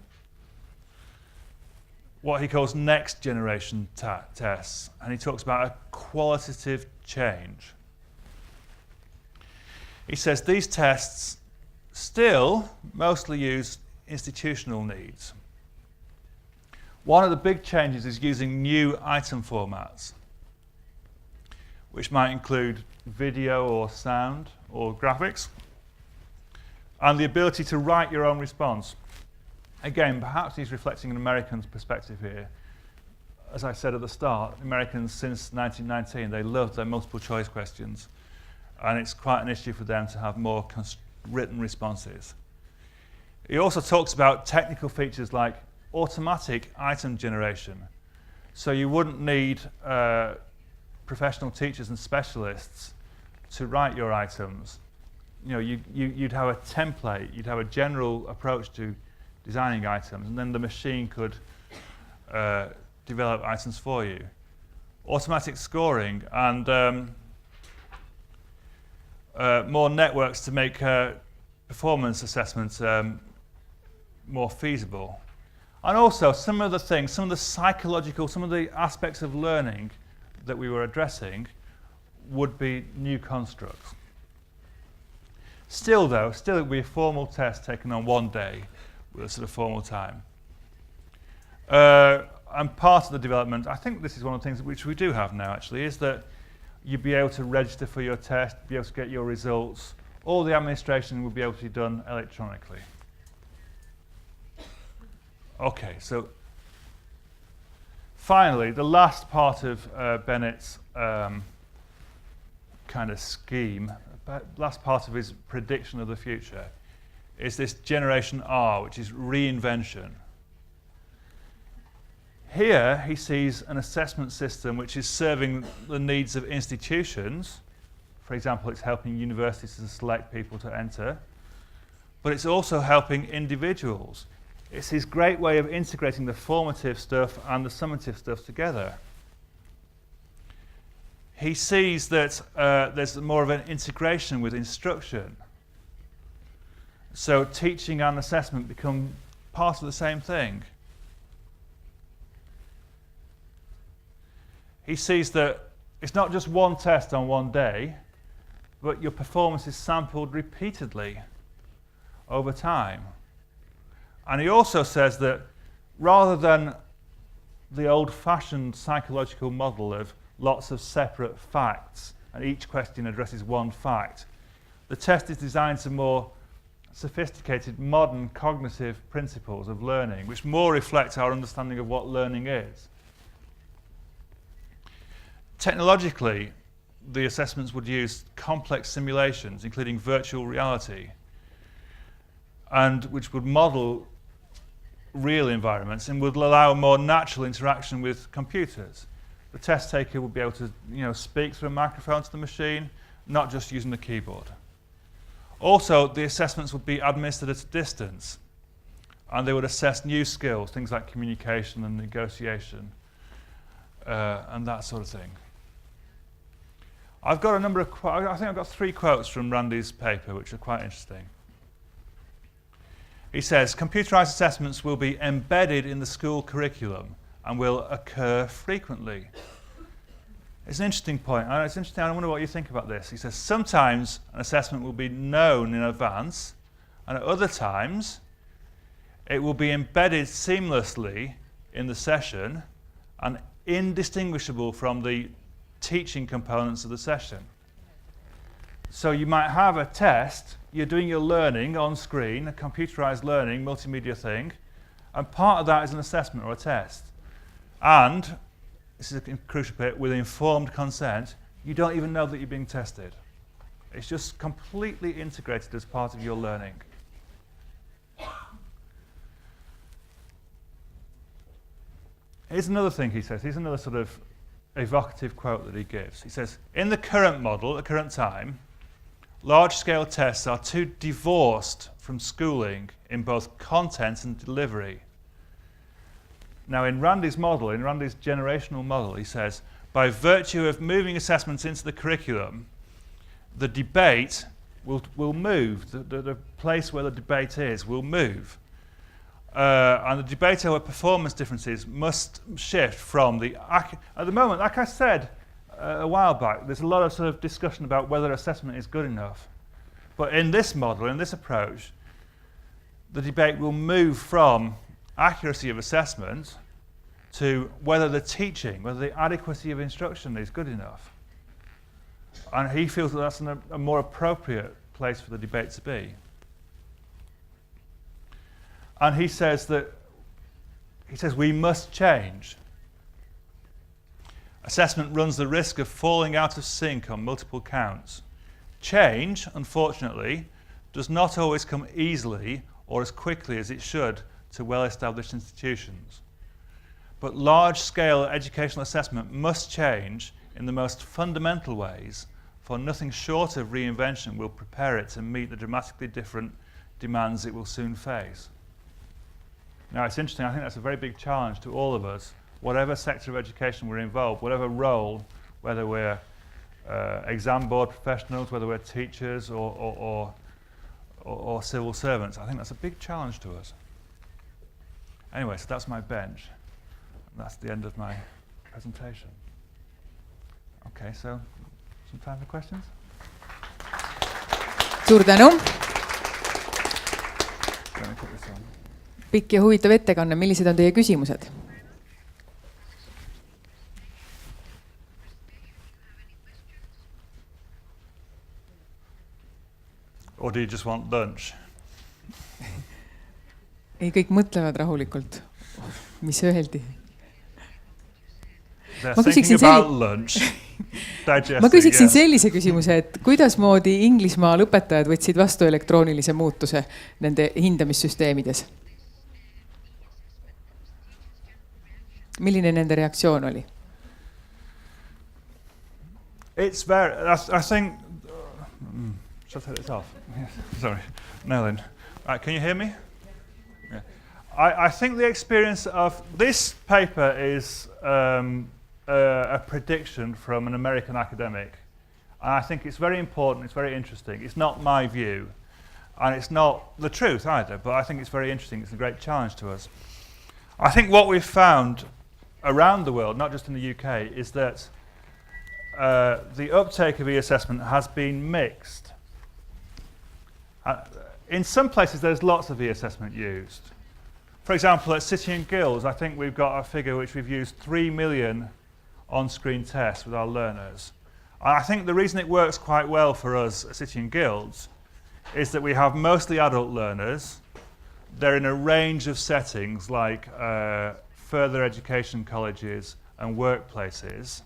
what he calls next generation tests, and he talks about a qualitative change. He says these tests still mostly use institutional needs. One of the big changes is using new item formats, which might include video or sound or graphics, and the ability to write your own response. Again, perhaps he's reflecting an American's perspective here. As I said at the start, Americans since 1919, they love their multiple choice questions, and it's quite an issue for them to have more written responses. He also talks about technical features like automatic item generation. So you wouldn't need professional teachers and specialists to write your items. You know, you'd have a template, you'd have a general approach to designing items, and then the machine could develop items for you. Automatic scoring and more networks to make performance assessments more feasible. And also some of the psychological, some of the aspects of learning that we were addressing would be new constructs. Still it would be a formal test taken on one day with a sort of formal time. And part of the development, I think this is one of the things which we do have now actually, is that you'd be able to register for your test, be able to get your results. All the administration would be able to be done electronically. Okay, so Finally, the last part of Bennett's kind of scheme, last part of his prediction of the future, is this generation R, which is reinvention. Here he sees an assessment system which is serving the needs of institutions. For example, it's helping universities to select people to enter, but it's also helping individuals. It's his great way of integrating the formative stuff and the summative stuff together. He sees that there's more of an integration with instruction. So teaching and assessment become part of the same thing. He sees that it's not just one test on one day, but your performance is sampled repeatedly over time. And he also says that rather than the old-fashioned psychological model of lots of separate facts and each question addresses one fact, the test is designed to more sophisticated modern cognitive principles of learning which more reflect our understanding of what learning is. Technologically, the assessments would use complex simulations, including virtual reality, and which would model real environments and would allow more natural interaction with computers. The test taker would be able to, speak through a microphone to the machine, not just using the keyboard. Also, the assessments would be administered at a distance, and they would assess new skills, things like communication and negotiation, and that sort of thing. I've got a number of I think I've got 3 quotes from Randy's paper, which are quite interesting. He says, computerized assessments will be embedded in the school curriculum and will occur frequently. It's an interesting point. It's interesting. I wonder what you think about this. He says, sometimes an assessment will be known in advance, and at other times it will be embedded seamlessly in the session and indistinguishable from the teaching components of the session. So you might have a test, you're doing your learning on screen, a computerized learning, multimedia thing, and part of that is an assessment or a test. And, this is a crucial bit, with informed consent, you don't even know that you're being tested. It's just completely integrated as part of your learning. Here's another thing he says. Here's another sort of evocative quote that he gives. He says, in the current model, at current time, large-scale tests are too divorced from schooling in both content and delivery. Now, in Randy's model, in Randy's generational model, he says, by virtue of moving assessments into the curriculum, the debate will move. The place where the debate is will move. And the debate over performance differences must shift from the... At the moment, like I said a while back, there's a lot of sort of discussion about whether assessment is good enough. But in this model, in this approach, the debate will move from accuracy of assessment to whether the teaching, whether the adequacy of instruction is good enough. And he feels that that's a more appropriate place for the debate to be. And he says we must change. Assessment runs the risk of falling out of sync on multiple counts. Change, unfortunately, does not always come easily or as quickly as it should to well-established institutions. But large-scale educational assessment must change in the most fundamental ways, for nothing short of reinvention will prepare it to meet the dramatically different demands it will soon face. Now, it's interesting. I think that's a very big challenge to all of us, whatever sector of education we're involved, whatever role, whether we're exam board professionals, whether we're teachers or civil servants. I think that's a big challenge to us. Anyway, so that's my bench. That's the end of my presentation. Okay, so some time for questions? Suur tänu! Pikk ja huvitav ettekanne. Millised on teie küsimused? Or do you just want lunch? Ei, kõik mõtlevad rahulikult. Mis öeldi? They're Ma thinking küsiksin about lunch, digesting. ma küsiksin sellise küsimuse, et kuidasmoodi Inglismaa lõpetajad võtsid vastu elektroonilise muutuse nende hindamissüsteemides? Milline nende reaktsioon oli? It's very, I think, shall I take this off? Sorry, no then. Right, can you hear me? Yeah. I think the experience of this paper is a prediction from an American academic. And I think it's very important, it's very interesting. It's not my view, and it's not the truth either, but I think it's very interesting. It's a great challenge to us. I think what we've found around the world, not just in the UK, is that the uptake of e-assessment has been mixed. In some places, there's lots of e-assessment used. For example, at City and Guilds, I think we've got a figure which we've used 3 million on-screen tests with our learners. And I think the reason it works quite well for us at City and Guilds is that we have mostly adult learners. They're in a range of settings like further education colleges and workplaces.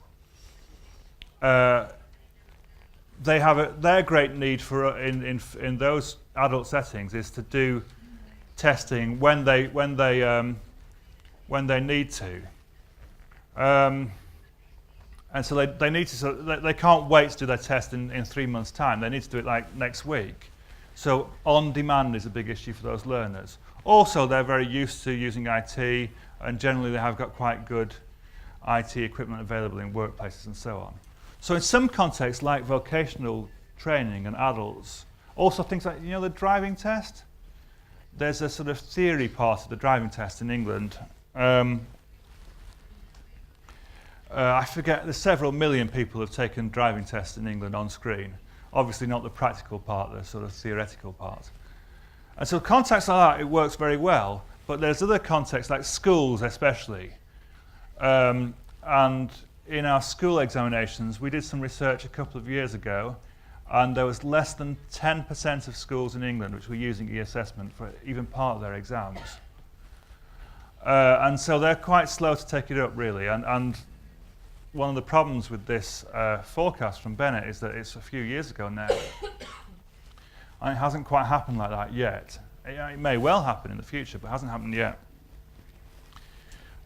Their great need for in those adult settings is to do testing when they need to, and so they need to. So they can't wait to do their test in 3 months' time. They need to do it like next week. So on demand is a big issue for those learners. Also, they're very used to using IT, and generally they have got quite good IT equipment available in workplaces and so on. So in some contexts, like vocational training and adults, also things like, you know, the driving test. There's a sort of theory part of the driving test in England. I forget, there's several million people who have taken driving tests in England on screen. Obviously not the practical part, the sort of theoretical part. And so contexts like that, it works very well. But there's other contexts, like schools especially. And in our school examinations, we did some research a couple of years ago, and there was less than 10% of schools in England which were using e-assessment for even part of their exams. And so they're quite slow to take it up, really. And one of the problems with this forecast from Bennett is that it's a few years ago now. And it hasn't quite happened like that yet. It may well happen in the future, but it hasn't happened yet.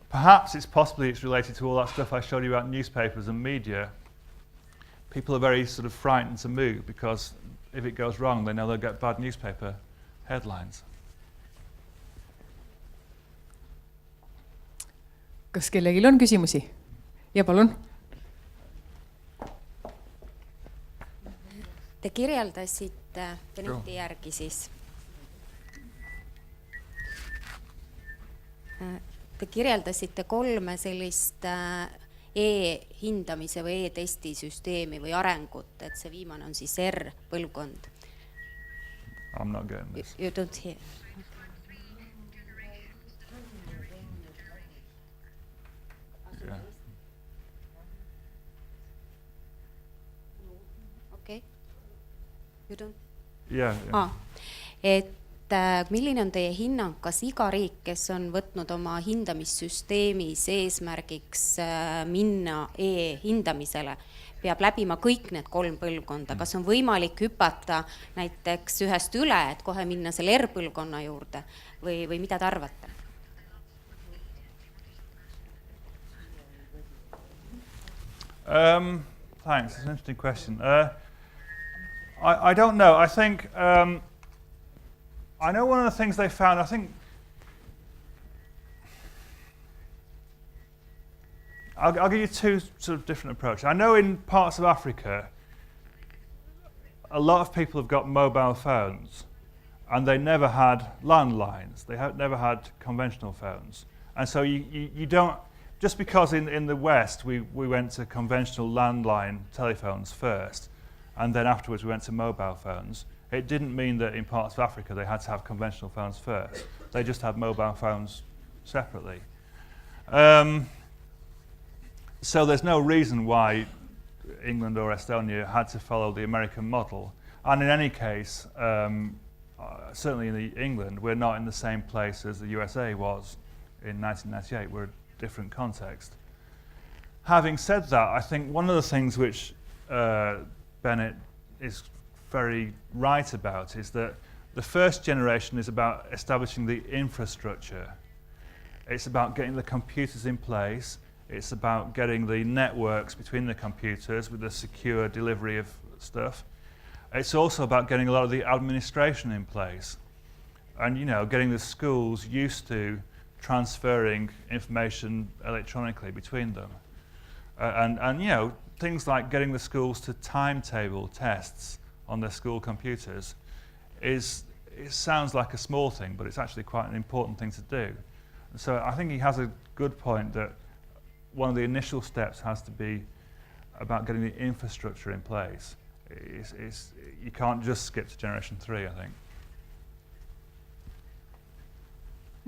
Perhaps it's related to all that stuff I showed you about newspapers and media. People are very sort of frightened to move because if it goes wrong, they know they'll get bad newspaper headlines. Kas kellelgi on küsimusi? Ja palun. Te kirjeldasite Bennetti järgi siis. Te kirjeldasite 3 sellist e-hindamise või e-testi süsteemi või arengut, et see viimane on siis R-põlvkond. I'm not getting this. You don't hear. Yeah. Okay. You don't? Yeah. Et milline on teie hinnang, kas iga riik, kes on võtnud oma hindamissüsteemis eesmärgiks minna e-hindamisele, peab läbima kõik need 3 põlvkonda? Kas on võimalik hüpata näiteks ühest üle, et kohe minna selle R-põlvkonna juurde või mida te arvate? Thanks, it's an interesting question. I don't know. I think I know one of the things they found, I think I'll give you 2 sort of different approaches. I know in parts of Africa, a lot of people have got mobile phones and they never had landlines. They never had conventional phones. And so you don't, just because in the West we went to conventional landline telephones first, and then afterwards we went to mobile phones, it didn't mean that in parts of Africa they had to have conventional phones first. They just had mobile phones separately. So there's no reason why England or Estonia had to follow the American model. And in any case, certainly in England, we're not in the same place as the USA was in 1998. We're a different context. having said that, I think one of the things which Bennett is very right about is that the first generation is about establishing the infrastructure. It's about getting the computers in place. It's about getting the networks between the computers with the secure delivery of stuff. It's also about getting a lot of the administration in place and, you know, getting the schools used to transferring information electronically between them. And, you know, things like getting the schools to timetable tests on their school computers it sounds like a small thing, but it's actually quite an important thing to do. So I think he has a good point that one of the initial steps has to be about getting the infrastructure in place. You can't just skip to generation 3, I think.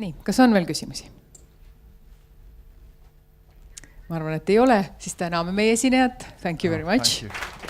Nii, kas on veel küsimusi? Ma arvan, et ei ole, siis täname meie esinejat. Thank you very much. Thank you.